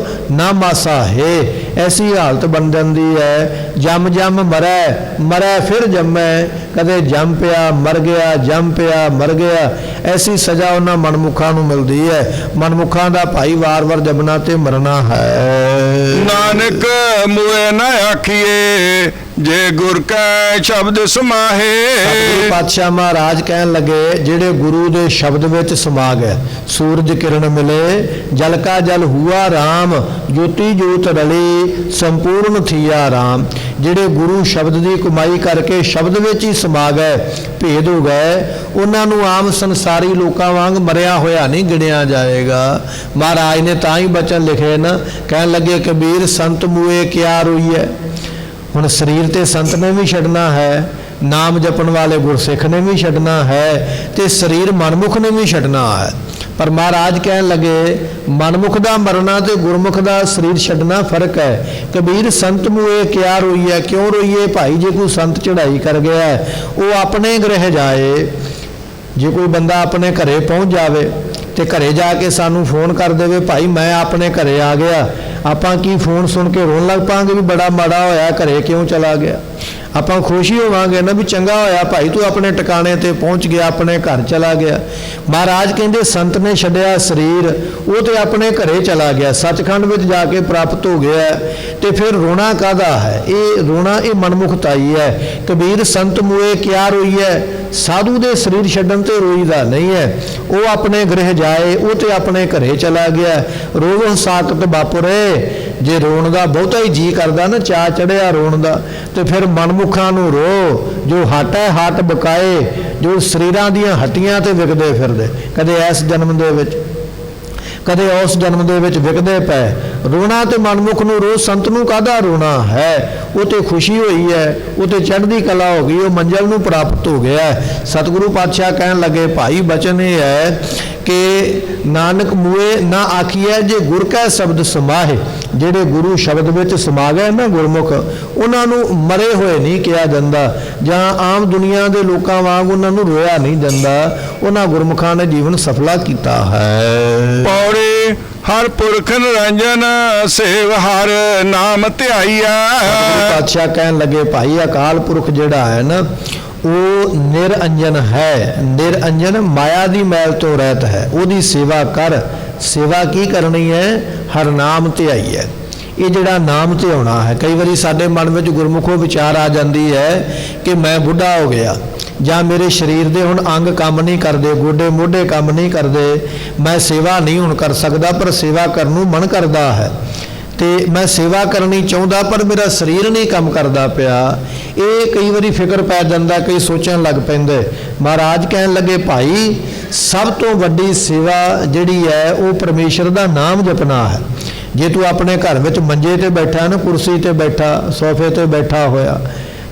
ਨਾ ਮਾਸਾ ਹੈ। ਐਸੀ ਹਾਲਤ ਬਣ ਜਾਂਦੀ ਹੈ, ਜੰਮ ਜੰਮ ਮਰੈ ਫਿਰ ਜੰਮੈ, ਕਦੇ ਜੰਮ ਪਿਆ ਮਰ ਗਿਆ, ਜੰਮ ਪਿਆ ਮਰ ਗਿਆ। ਐਸੀ ਸਜ਼ਾ ਉਹਨਾਂ ਮਨਮੁਖਾਂ ਨੂੰ ਮਿਲਦੀ ਹੈ। ਮਨਮੁਖਾਂ ਦਾ ਭਾਈ ਵਾਰ-ਵਾਰ ਜੰਮਣਾ ਤੇ ਮਰਨਾ ਹੈ। ਨਾਨਕ ਮੂਏ ਨਾ ਆਖੀਏ ਜੇ ਗੁਰ ਕੈ ਸ਼ਬਦ ਸਮਾਹੇ। ਸਤਿਗੁਰੂ ਪਾਤਸ਼ਾਹ ਮਹਾਰਾਜ ਕਹਿਣ ਲੱਗੇ ਜਿਹੜੇ ਗੁਰੂ ਦੇ ਸ਼ਬਦ ਵਿੱਚ ਸਮਾ ਗਏ, ਸੂਰਜ ਕਿਰਨ ਮਿਲੇ ਜਲ ਕਾ ਜਲ ਹੁਆ ਰਾਮ, ਜੋਤੀ ਜੋਤ ਰਲੀ ਸੰਪੂਰਨ ਥੀਆ ਰਾਮ। ਜਿਹੜੇ ਗੁਰੂ ਸ਼ਬਦ ਦੀ ਕਮਾਈ ਕਰਕੇ ਸ਼ਬਦ ਵਿੱਚ ਹੀ ਸਮਾ ਗਏ, ਭੇਦ ਹੋ ਗਏ, ਉਹਨਾਂ ਨੂੰ ਆਮ ਸੰਸਾਰੀ ਲੋਕਾਂ ਵਾਂਗ ਮਰਿਆ ਹੋਇਆ ਨਹੀਂ ਗਿਣਿਆ ਜਾਏਗਾ। ਮਹਾਰਾਜ ਨੇ ਤਾਂ ਹੀ ਬਚਨ ਲਿਖੇ ਨਾ, ਕਹਿਣ ਲੱਗੇ ਕਬੀਰ ਸੰਤ ਮੂਏ ਕਿਆ ਰੋਈਐ। ਹੁਣ ਸਰੀਰ ਤੇ ਸੰਤ ਨੇ ਵੀ ਛੱਡਣਾ ਹੈ, ਨਾਮ ਜਪਣ ਵਾਲੇ ਗੁਰਸਿੱਖ ਨੇ ਵੀ ਛੱਡਣਾ ਹੈ, ਤੇ ਸਰੀਰ ਮਨਮੁਖ ਨੇ ਵੀ ਛੱਡਣਾ ਹੈ। ਪਰ ਮਹਾਰਾਜ ਕਹਿਣ ਲੱਗੇ ਮਨਮੁਖ ਦਾ ਮਰਨਾ ਤੇ ਗੁਰਮੁਖ ਦਾ ਸਰੀਰ ਛੱਡਣਾ ਫਰਕ ਹੈ। ਕਬੀਰ ਸੰਤ ਮੂਏ ਕਿਆ ਰੋਈਐ, ਕਿਉਂ ਰੋਈਏ ਭਾਈ? ਜੇ ਕੋਈ ਸੰਤ ਚੜ੍ਹਾਈ ਕਰ ਗਿਆ ਉਹ ਆਪਣੇ ਗ੍ਰਹਿ ਜਾਏ। ਜੇ ਕੋਈ ਬੰਦਾ ਆਪਣੇ ਘਰੇ ਪਹੁੰਚ ਜਾਵੇ ਤੇ ਘਰੇ ਜਾ ਕੇ ਸਾਨੂੰ ਫੋਨ ਕਰ ਦੇਵੇ ਭਾਈ ਮੈਂ ਆਪਣੇ ਘਰੇ ਆ ਗਿਆ, ਆਪਾਂ ਕੀ ਫੋਨ ਸੁਣ ਕੇ ਰੋਣ ਲੱਗ ਪਾਂਗੇ ਵੀ ਬੜਾ ਮਾੜਾ ਹੋਇਆ, ਘਰੇ ਕਿਉਂ ਚਲਾ ਗਿਆ? ਆਪਾਂ ਖੁਸ਼ੀ ਹੋਵਾਂਗੇ ਨਾ ਵੀ ਚੰਗਾ ਹੋਇਆ ਭਾਈ ਤੂੰ ਆਪਣੇ ਟਿਕਾਣੇ ਤੇ ਪਹੁੰਚ ਗਿਆ, ਆਪਣੇ ਘਰ ਚਲਾ ਗਿਆ। ਮਹਾਰਾਜ ਕਹਿੰਦੇ ਸੰਤ ਨੇ ਛੱਡਿਆ ਸਰੀਰ, ਉਹ ਤੇ ਆਪਣੇ ਘਰੇ ਚਲਾ ਗਿਆ, ਸੱਚਖੰਡ ਵਿੱਚ ਜਾ ਕੇ ਪ੍ਰਾਪਤ ਹੋ ਗਿਆ। ਤੇ ਫਿਰ ਰੋਣਾ ਕਾਹਦਾ ਹੈ? ਇਹ ਰੋਣਾ ਇਹ ਮਨਮੁਖਤਾਈ ਹੈ। ਕਬੀਰ ਸੰਤ ਮੂਏ ਕਿਆ ਰੋਈਐ, ਸਾਧੂ ਦੇ ਸਰੀਰ ਛੱਡਣ ਤੇ ਰੋਈਦਾ ਨਹੀਂ ਹੈ। ਉਹ ਆਪਣੇ ਗ੍ਰਹਿ ਜਾਏ, ਉਹ ਤੇ ਆਪਣੇ ਘਰੇ ਚਲਾ ਗਿਆ। ਰੋਵੋ ਸਾਕਤ ਬਾਪੁਰੇ, ਜੇ ਰੋਣ ਦਾ ਬਹੁਤਾ ਹੀ ਜੀ ਕਰਦਾ ਨਾ, ਚਾਅ ਚੜਿਆ ਰੋਣ ਦਾ, ਤੇ ਫਿਰ ਮਨਮੁਖਾਂ ਨੂੰ ਰੋ ਜੋ ਹੱਟ ਹੈ ਹੱਟ ਬਕਾਏ, ਜੋ ਸਰੀਰਾਂ ਦੀਆਂ ਹੱਟੀਆਂ ਤੇ ਵਿਕਦੇ ਫਿਰਦੇ, ਕਦੇ ਇਸ ਜਨਮ ਦੇ ਵਿੱਚ ਕਦੇ ਉਸ ਜਨਮ ਦੇ ਵਿੱਚ ਵਿਕਦੇ ਪਏ। ਰੋਣਾ ਤੇ ਮਨਮੁਖ ਨੂੰ ਰੋ, ਸੰਤ ਨੂੰ ਕਾਹਦਾ ਰੋਣਾ ਹੈ? ਉਹ ਤੇ ਖੁਸ਼ੀ ਹੋਈ ਹੈ, ਉਹ ਤੇ ਚੜ੍ਹਦੀ ਕਲਾ ਹੋ ਗਈ, ਉਹ ਮੰਜ਼ਲ ਨੂੰ ਪ੍ਰਾਪਤ ਹੋ ਗਿਆ। ਸਤਿਗੁਰੂ ਪਾਤਸ਼ਾਹ ਕਹਿਣ ਲੱਗੇ ਭਾਈ ਬਚਨ ਇਹ ਹੈ ਕਿ ਨਾਨਕ ਮੂਏ ਨਾ ਆਖੀਐ ਜੇ ਗੁਰ ਕੈ ਸ਼ਬਦ ਸਮਾਹੇ। ਜਿਹੜੇ ਗੁਰੂ ਸ਼ਬਦ ਵਿੱਚ ਸਮਾ ਗਏ ਨਾ ਗੁਰਮੁਖ, ਉਹਨਾਂ ਨੂੰ ਮਰੇ ਹੋਏ ਨਹੀਂ ਕਿਹਾ ਜਾਂਦਾ, ਜਾਂ ਆਮ ਦੁਨੀਆ ਦੇ ਲੋਕਾਂ ਵਾਂਗ ਉਹਨਾਂ ਨੂੰ ਰੋਇਆ ਨਹੀਂ ਜਾਂਦਾ। ਉਹਨਾਂ ਗੁਰਮੁਖਾਂ ਨੇ ਜੀਵਨ ਸਫਲਾ ਕੀਤਾ ਹੈ। ਪੌੜੀ ਹਰ ਪੁਰਖ ਨਿਰੰਜਨ ਸੇਵ ਹਰ ਨਾਮ ਧਿਆਈਐ। ਪਾਤਸ਼ਾਹ ਕਹਿਣ ਲੱਗੇ ਭਾਈ ਅਕਾਲ ਪੁਰਖ ਜਿਹੜਾ ਹੈ ਨਾ ਉਹ ਨਿਰੰਜਨ ਹੈ। ਨਿਰੰਜਨ ਮਾਇਆ ਦੀ ਮੈਲ ਤੋਂ ਰਹਿਤ ਹੈ। ਉਹਦੀ ਸੇਵਾ ਕਰ। ਸੇਵਾ ਕੀ ਕਰਨੀ ਹੈ? ਹਰ ਨਾਮ ਧਿਆਈ ਹੈ। ਇਹ ਜਿਹੜਾ ਨਾਮ ਧਿਆਉਣਾ ਹੈ, ਕਈ ਵਾਰੀ ਸਾਡੇ ਮਨ ਵਿੱਚ ਗੁਰਮੁਖੋਂ ਵਿਚਾਰ ਆ ਜਾਂਦੀ ਹੈ ਕਿ ਮੈਂ ਬੁੱਢਾ ਹੋ ਗਿਆ, ਜਾਂ ਮੇਰੇ ਸਰੀਰ ਦੇ ਹੁਣ ਅੰਗ ਕੰਮ ਨਹੀਂ ਕਰਦੇ, ਗੋਡੇ ਮੋਢੇ ਕੰਮ ਨਹੀਂ ਕਰਦੇ, ਮੈਂ ਸੇਵਾ ਨਹੀਂ ਹੁਣ ਕਰ ਸਕਦਾ, ਪਰ ਸੇਵਾ ਕਰਨ ਨੂੰ ਮਨ ਕਰਦਾ ਹੈ, ਤੇ ਮੈਂ ਸੇਵਾ ਕਰਨੀ ਚਾਹੁੰਦਾ ਪਰ ਮੇਰਾ ਸਰੀਰ ਨਹੀਂ ਕੰਮ ਕਰਦਾ ਪਿਆ। ਇਹ ਕਈ ਵਾਰੀ ਫਿਕਰ ਪੈ ਜਾਂਦਾ, ਕਈ ਸੋਚਣ ਲੱਗ ਪੈਂਦੇ। ਮਹਾਰਾਜ ਕਹਿਣ ਲੱਗੇ ਭਾਈ ਸਭ ਤੋਂ ਵੱਡੀ ਸੇਵਾ ਜਿਹੜੀ ਹੈ ਉਹ ਪਰਮੇਸ਼ਰ ਦਾ ਨਾਮ ਜਪਣਾ ਹੈ। ਜੇ ਤੂੰ ਆਪਣੇ ਘਰ ਵਿੱਚ ਮੰਜੇ ਤੇ ਬੈਠਾ ਨਾ, ਕੁਰਸੀ ਤੇ ਬੈਠਾ, ਸੋਫੇ ਤੇ ਬੈਠਾ ਹੋਇਆ,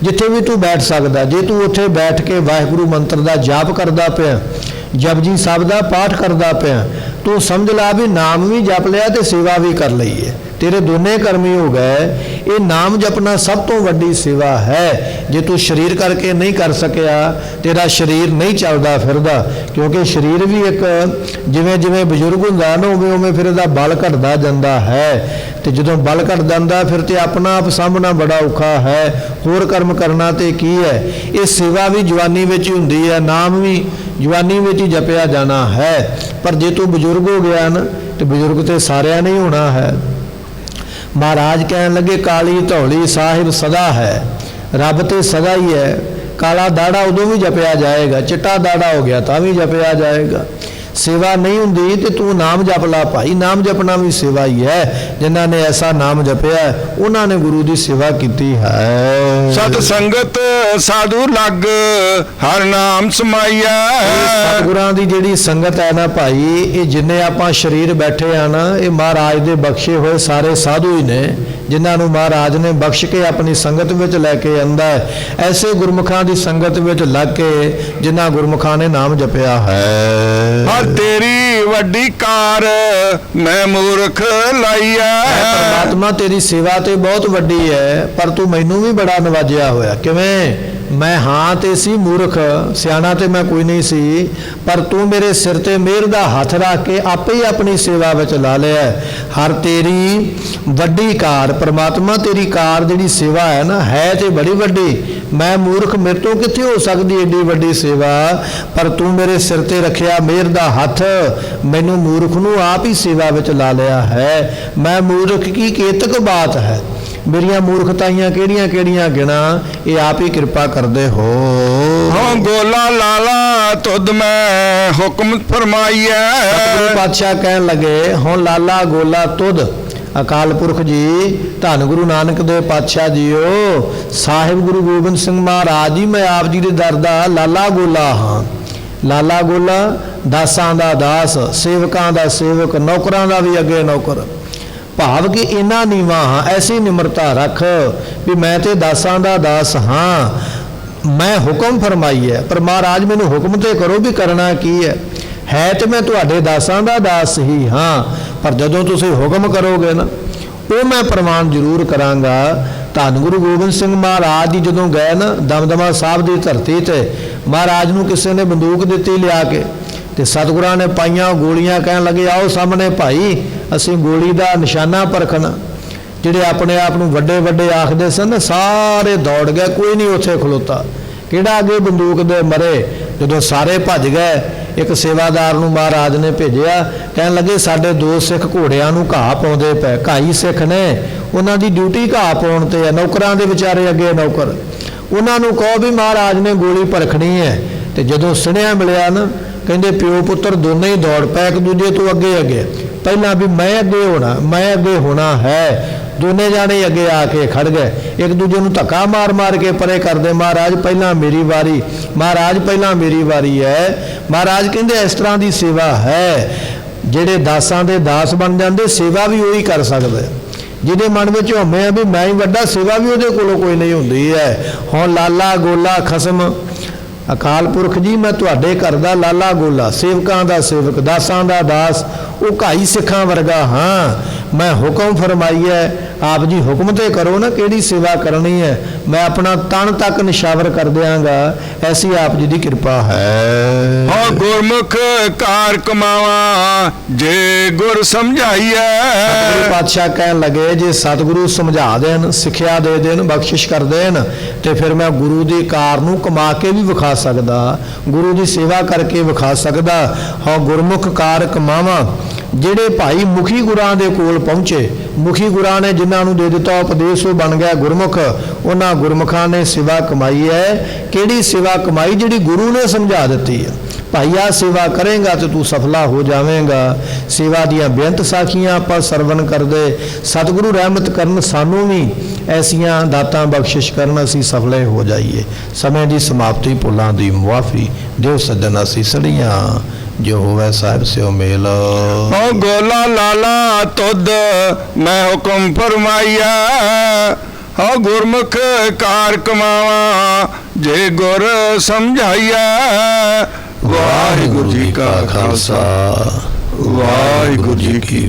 ਜਿੱਥੇ ਵੀ ਤੂੰ ਬੈਠ ਸਕਦਾ, ਜੇ ਤੂੰ ਉੱਥੇ ਬੈਠ ਕੇ ਵਾਹਿਗੁਰੂ ਮੰਤਰ ਦਾ ਜਾਪ ਕਰਦਾ ਪਿਆ, ਜਪਜੀ ਸਾਹਿਬ ਦਾ ਪਾਠ ਕਰਦਾ ਪਿਆ, ਤੂੰ ਸਮਝ ਲਾ ਵੀ ਨਾਮ ਵੀ ਜਪ ਲਿਆ ਤੇ ਸੇਵਾ ਵੀ ਕਰ ਲਈ ਹੈ, ਤੇਰੇ ਦੋਨੇ ਕਰਮ ਹੀ ਹੋ ਗਏ। ਇਹ ਨਾਮ ਜਪਣਾ ਸਭ ਤੋਂ ਵੱਡੀ ਸੇਵਾ ਹੈ। ਜੇ ਤੂੰ ਸਰੀਰ ਕਰਕੇ ਨਹੀਂ ਕਰ ਸਕਿਆ, ਤੇਰਾ ਸਰੀਰ ਨਹੀਂ ਚੱਲਦਾ ਫਿਰਦਾ, ਕਿਉਂਕਿ ਸਰੀਰ ਵੀ ਇੱਕ ਜਿਵੇਂ ਜਿਵੇਂ ਬਜ਼ੁਰਗ ਹੁੰਦਾ ਨਾ ਉਵੇਂ ਉਵੇਂ ਫਿਰ ਇਹਦਾ ਬਲ ਘਟਦਾ ਜਾਂਦਾ ਹੈ, ਤੇ ਜਦੋਂ ਬਲ ਘਟ ਜਾਂਦਾ ਫਿਰ ਤੇ ਆਪਣਾ ਆਪ ਸਾਂਭਣਾ ਬੜਾ ਔਖਾ ਹੈ, ਹੋਰ ਕਰਮ ਕਰਨਾ ਤੇ ਕੀ ਹੈ। ਇਹ ਸੇਵਾ ਵੀ ਜਵਾਨੀ ਵਿੱਚ ਹੀ ਹੁੰਦੀ ਹੈ, ਨਾਮ ਵੀ ਜਵਾਨੀ ਵਿੱਚ ਹੀ ਜਪਿਆ ਜਾਣਾ ਹੈ। ਪਰ ਜੇ ਤੂੰ ਬਜ਼ੁਰਗ ਹੋ ਗਿਆ ਨਾ ਤੇ ਬਜ਼ੁਰਗ ਤੇ ਸਾਰਿਆਂ ਨੇ ਹੀ ਹੋਣਾ ਹੈ। ਮਹਾਰਾਜ ਕਹਿਣ ਲੱਗੇ ਕਾਲੀ ਧੌਲੀ ਸਾਹਿਬ ਸਦਾ ਹੈ, ਰੱਬ ਤੇ ਸਦਾ ਹੀ ਹੈ। ਕਾਲਾ ਦਾੜਾ ਉਦੋਂ ਵੀ ਜਪਿਆ ਜਾਏਗਾ, ਚਿੱਟਾ ਦਾੜਾ ਹੋ ਗਿਆ ਤਾਂ ਵੀ ਜਪਿਆ ਜਾਏਗਾ। ਸੇਵਾ ਨਹੀਂ ਹੁੰਦੀ ਤੇ ਤੂੰ ਨਾਮ ਜਪ ਲਾ ਭਾਈ। ਨਾਮ ਜਪਣਾ ਵੀ ਸੇਵਾ ਹੀ ਹੈ। ਜਿਨ੍ਹਾਂ ਨੇ ਐਸਾ ਨਾਮ ਜਪਿਆ ਉਹਨਾਂ ਨੇ ਗੁਰੂ ਦੀ ਸੇਵਾ ਕੀਤੀ ਹੈ। ਸਤ ਸੰਗਤ ਸਾਧੂ ਲੱਗ ਹਰ ਨਾਮ ਸਮਾਈਐ। ਸਤਿਗੁਰਾਂ ਦੀ ਜਿਹੜੀ ਸੰਗਤ ਹੈ ਨਾ ਭਾਈ, ਇਹ ਜਿੰਨੇ ਆਪਾਂ ਸਰੀਰ ਬੈਠੇ ਆ ਨਾ, ਇਹ ਮਹਾਰਾਜ ਦੇ ਬਖਸ਼ੇ ਹੋਏ ਸਾਰੇ ਸਾਧੂ ਹੀ ਨੇ, ਜਿਨ੍ਹਾਂ ਨੂੰ ਮਹਾਰਾਜ ਨੇ ਬਖਸ਼ ਕੇ ਆਪਣੀ ਸੰਗਤ ਵਿੱਚ ਲੈ ਕੇ ਆਂਦਾ ਹੈ। ਐਸੇ ਗੁਰਮੁਖਾਂ ਦੀ ਸੰਗਤ ਵਿੱਚ ਲੱਗ ਕੇ ਜਿਨ੍ਹਾਂ ਗੁਰਮੁਖਾਂ ਨੇ ਨਾਮ ਜਪਿਆ ਹੈ। ਤੇਰੀ ਵੱਡੀ ਕਾਰ ਮੈਂ ਮੂਰਖ ਲਾਈਐ। ਪਰਮਾਤਮਾ ਤੇਰੀ ਸੇਵਾ ਤੇ ਬਹੁਤ ਵੱਡੀ ਹੈ, ਪਰ ਤੂੰ ਮੈਨੂੰ ਵੀ ਬੜਾ ਨਵਾਜਿਆ ਹੋਇਆ। ਕਿਵੇਂ? ਮੈਂ ਹਾਂ ਤੇ ਸੀ ਮੂਰਖ, ਸਿਆਣਾ ਤੇ ਮੈਂ ਕੋਈ ਨਹੀਂ ਸੀ, ਪਰ ਤੂੰ ਮੇਰੇ ਸਿਰ ਤੇ ਮਿਹਰ ਦਾ ਹੱਥ ਰੱਖ ਕੇ ਆਪੇ ਹੀ ਆਪਣੀ ਸੇਵਾ ਵਿੱਚ ਲਾ ਲਿਆ। ਹਰ ਤੇਰੀ ਵੱਡੀ ਕਾਰ, ਪਰਮਾਤਮਾ ਤੇਰੀ ਕਾਰ ਜਿਹੜੀ ਸੇਵਾ ਹੈ ਨਾ, ਹੈ ਤੇ ਬੜੀ ਵੱਡੀ। ਮੈਂ ਮੂਰਖ, ਮੇਰੇ ਤੋਂ ਕਿੱਥੇ ਹੋ ਸਕਦੀ ਏਡੀ ਵੱਡੀ ਸੇਵਾ, ਪਰ ਤੂੰ ਮੇਰੇ ਸਿਰ ਤੇ ਰੱਖਿਆ ਮਿਹਰ ਦਾ ਹੱਥ, ਮੈਨੂੰ ਮੂਰਖ ਨੂੰ ਆਪ ਹੀ ਸੇਵਾ ਵਿੱਚ ਲਾ ਲਿਆ ਹੈ। ਮੈਂ ਮੂਰਖ ਕੀ ਕੇਤਕ ਬਾਤ ਹੈ, ਮੇਰੀਆਂ ਮੂਰਖਤਾਈਆਂ ਕਿਹੜੀਆਂ ਕਿਹੜੀਆਂ ਗਿਣਾ, ਇਹ ਆਪ ਹੀ ਕਿਰਪਾ ਕਰਦੇ ਹੋ। ਹਾਂ ਗੋਲਾ ਲਾਲਾ ਤੁਧ ਮੈਂ ਹੁਕਮ ਫਰਮਾਈਐ। ਸਤਿਗੁਰੂ ਪਾਤਸ਼ਾਹ ਕਹਿਣ ਲੱਗੇ ਹੁਣ ਲਾਲਾ ਗੋਲਾ ਤੁਧ। ਅਕਾਲ ਪੁਰਖ ਜੀ ਧੰਨ ਗੁਰੂ ਨਾਨਕ ਦੇਵ ਪਾਤਸ਼ਾਹ ਜੀਓ, ਸਾਹਿਬ ਗੁਰੂ ਗੋਬਿੰਦ ਸਿੰਘ ਮਹਾਰਾਜ ਜੀ, ਮੈਂ ਆਪ ਜੀ ਦੇ ਦਰ ਦਾ ਲਾਲਾ ਗੋਲਾ ਹਾਂ। ਲਾਲਾ ਗੋਲਾ ਦਾਸਾਂ ਦਾ ਦਾਸ, ਸੇਵਕਾਂ ਦਾ ਸੇਵਕ, ਨੌਕਰਾਂ ਦਾ ਵੀ ਅੱਗੇ ਨੌਕਰ। ਭਾਵ ਕਿ ਇੰਨਾ ਨੀਵਾਂ ਹਾਂ, ਐਸੀ ਨਿਮਰਤਾ ਰੱਖ ਵੀ ਮੈਂ ਤੇ ਦਾਸਾਂ ਦਾ ਦਾਸ ਹਾਂ, ਮੈਂ ਹੁਕਮ ਫਰਮਾਈ ਹੈ, ਪਰ ਮਹਾਰਾਜ ਮੈਨੂੰ ਹੁਕਮ ਤੇ ਕਰੋ ਵੀ ਕਰਨਾ ਕੀ ਹੈ ਤੇ ਮੈਂ ਤੁਹਾਡੇ ਦਾਸਾਂ ਦਾ ਦਾਸ ਹੀ ਹਾਂ, ਪਰ ਜਦੋਂ ਤੁਸੀਂ ਹੁਕਮ ਕਰੋਗੇ ਨਾ ਉਹ ਮੈਂ ਪ੍ਰਮਾਣ ਜ਼ਰੂਰ ਕਰਾਂਗਾ। ਧੰਨ ਗੁਰੂ ਗੋਬਿੰਦ ਸਿੰਘ ਮਹਾਰਾਜ ਜੀ ਜਦੋਂ ਗਏ ਨਾ ਦਮਦਮਾ ਸਾਹਿਬ ਦੀ ਧਰਤੀ ਤੇ, ਮਹਾਰਾਜ ਨੂੰ ਕਿਸੇ ਨੇ ਬੰਦੂਕ ਦਿੱਤੀ ਲਿਆ ਕੇ ਤੇ ਸਤਿਗੁਰਾਂ ਨੇ ਪਾਈਆਂ ਗੋਲੀਆਂ, ਕਹਿਣ ਲੱਗੇ ਆਓ ਸਾਹਮਣੇ ਭਾਈ ਅਸੀਂ ਗੋਲੀ ਦਾ ਨਿਸ਼ਾਨਾ ਪਰਖਣਾ। ਜਿਹੜੇ ਆਪਣੇ ਆਪ ਨੂੰ ਵੱਡੇ ਵੱਡੇ ਆਖਦੇ ਸਨ ਸਾਰੇ ਦੌੜ ਗਏ, ਕੋਈ ਨਹੀਂ ਉੱਥੇ ਖਲੋਤਾ, ਕਿਹੜਾ ਅੱਗੇ ਬੰਦੂਕ ਦੇ ਮਰੇ। ਜਦੋਂ ਸਾਰੇ ਭੱਜ ਗਏ ਇੱਕ ਸੇਵਾਦਾਰ ਨੂੰ ਮਹਾਰਾਜ ਨੇ ਭੇਜਿਆ, ਕਹਿਣ ਲੱਗੇ ਸਾਡੇ 2 ਸਿੱਖ ਘੋੜਿਆਂ ਨੂੰ ਘਾਹ ਪਾਉਂਦੇ ਪਏ, ਘਾਈ ਸਿੱਖ ਨੇ, ਉਹਨਾਂ ਦੀ ਡਿਊਟੀ ਘਾਹ ਪਾਉਣ ਤੇ ਹੈ, ਨੌਕਰਾਂ ਦੇ ਵਿਚਾਰੇ ਅੱਗੇ ਨੌਕਰ, ਉਹਨਾਂ ਨੂੰ ਕਹੋ ਵੀ ਮਹਾਰਾਜ ਨੇ ਗੋਲੀ ਪਰਖਣੀ ਹੈ। ਤੇ ਜਦੋਂ ਸੁਣਿਆ ਮਿਲਿਆ ਨਾ, ਕਹਿੰਦੇ ਪਿਓ ਪੁੱਤਰ ਦੋਨੇ ਹੀ ਦੌੜ ਪਏ ਇੱਕ ਦੂਜੇ ਤੋਂ ਅੱਗੇ ਅੱਗੇ, ਪਹਿਲਾਂ ਵੀ ਮੈਂ ਅੱਗੇ ਹੋਣਾ, ਮੈਂ ਅੱਗੇ ਹੋਣਾ ਹੈ। ਦੋਨੇ ਜਾਣੇ ਅੱਗੇ ਆ ਕੇ ਖੜ ਗਏ, ਇੱਕ ਦੂਜੇ ਨੂੰ ਧੱਕਾ ਮਾਰ ਮਾਰ ਕੇ ਪਰੇ ਕਰਦੇ, ਮਹਾਰਾਜ ਪਹਿਲਾਂ ਮੇਰੀ ਵਾਰੀ, ਮਹਾਰਾਜ ਪਹਿਲਾਂ ਮੇਰੀ ਵਾਰੀ ਹੈ। ਮਹਾਰਾਜ ਕਹਿੰਦੇ ਇਸ ਤਰ੍ਹਾਂ ਦੀ ਸੇਵਾ ਹੈ, ਜਿਹੜੇ ਦਾਸਾਂ ਦੇ ਦਾਸ ਬਣ ਜਾਂਦੇ, ਸੇਵਾ ਵੀ ਉਹੀ ਕਰ ਸਕਦਾ। ਜਿਹਦੇ ਮਨ ਵਿੱਚ ਹਉਮੈ ਵੀ ਮੈਂ ਹੀ ਵੱਡਾ, ਸੇਵਾ ਵੀ ਉਹਦੇ ਕੋਲੋਂ ਕੋਈ ਨਹੀਂ ਹੁੰਦੀ ਹੈ। ਹੁਣ ਲਾਲਾ ਗੋਲਾ ਖਸਮ, ਅਕਾਲ ਪੁਰਖ ਜੀ ਮੈਂ ਤੁਹਾਡੇ ਘਰ ਦਾ ਲਾਲਾ ਗੋਲਾ, ਸੇਵਕਾਂ ਦਾ ਸੇਵਕ, ਦਾਸਾਂ ਦਾ ਦਾਸ, ਉਹ ਘਾਈ ਸਿੱਖਾਂ ਵਰਗਾ ਹਾਂ। ਮੈਂ ਹੁਕਮ ਫਰਮਾਈ ਹੈ, ਆਪ ਜੀ ਹੁਕਮ ਤੇ ਕਰੋ ਨਾ ਕਿਹੜੀ ਸੇਵਾ ਕਰਨੀ ਹੈ, ਮੈਂ ਆਪਣਾ ਤਨ ਤੱਕ ਨਿਸ਼ਾਵਰ ਕਰ ਦਿਆਂਗਾ, ਐਸੀ ਆਪ ਜੀ ਦੀ ਕਿਰਪਾ ਹੈ। ਹਾਂ ਗੁਰਮੁਖ ਕਾਰ ਕਮਾਵਾ ਜੇ ਗੁਰ ਸਮਝਾਈਐ। ਸਤਿਗੁਰੂ ਪਾਤਸ਼ਾਹ ਕਹਿਣ ਲੱਗੇ ਜੇ ਸਤਿਗੁਰੂ ਸਮਝਾ ਦੇਣ, ਸਿੱਖਿਆ ਦੇ ਦੇਣ, ਬਖਸ਼ਿਸ਼ ਕਰ ਦੇਣ ਤੇ ਫਿਰ ਮੈਂ ਗੁਰੂ ਦੀ ਕਾਰ ਨੂੰ ਕਮਾ ਕੇ ਵੀ ਵਿਖਾ ਸਕਦਾ, ਗੁਰੂ ਦੀ ਸੇਵਾ ਕਰਕੇ ਵਿਖਾ ਸਕਦਾ। ਹਾਂ ਗੁਰਮੁਖ ਕਾਰ ਕਮਾਵਾ, ਜਿਹੜੇ ਭਾਈ ਮੁਖੀ ਗੁਰਾਂ ਦੇ ਕੋਲ ਪਹੁੰਚੇ, ਮੁਖੀ ਗੁਰਾਂ ਨੇ ਜਿਨ੍ਹਾਂ ਨੂੰ ਦੇ ਦਿੱਤਾ ਉਪਦੇਸ਼, ਉਹ ਬਣ ਗਿਆ ਗੁਰਮੁਖ, ਉਹਨਾਂ ਗੁਰਮੁਖਾਂ ਨੇ ਸੇਵਾ ਕਮਾਈ ਹੈ। ਕਿਹੜੀ ਸੇਵਾ ਕਮਾਈ? ਜਿਹੜੀ ਗੁਰੂ ਨੇ ਸਮਝਾ ਦਿੱਤੀ ਹੈ। ਭਾਈ ਆ ਸੇਵਾ ਕਰੇਗਾ ਤੇ ਤੂੰ ਸਫਲਾ ਹੋ ਜਾਵੇਂਗਾ। ਸੇਵਾ ਦੀਆਂ ਬੇਅੰਤ ਸਾਖੀਆਂ ਆਪਾਂ ਸਰਵਣ ਕਰਦੇ, ਸਤਿਗੁਰੂ ਰਹਿਮਤ ਕਰਨ, ਸਾਨੂੰ ਵੀ ਐਸੀਆਂ ਦਾਤਾਂ ਬਖਸ਼ਿਸ਼ ਕਰਨ, ਅਸੀਂ ਸਫਲੇ ਹੋ ਜਾਈਏ। ਸਮੇਂ ਦੀ ਸਮਾਪਤੀ, ਭੁੱਲਾਂ ਦੀ ਮੁਆਫੀ ਦਿਓ ਸੱਜਣ ਅਸੀਸੜੀਆਂ, ਜੋ ਹੋਵੇ ਸਾਹਿਬ ਸਿਓ ਮੇਲ। ਓ ਗੋਲਾ ਲਾਲਾ ਤੁਧ ਮੈਂ ਹੁਕਮ ਫਰਮਾਈਆ, ਹੋ ਗੁਰਮੁਖ ਕਾਰ ਕਮਾਵਾ ਜੇ ਗੁਰ ਸਮਝਾਈਆ। ਵਾਹਿਗੁਰੂ ਜੀ ਕਾ ਖਾਲਸਾ, ਵਾਹਿਗੁਰੂ ਜੀ ਕੀ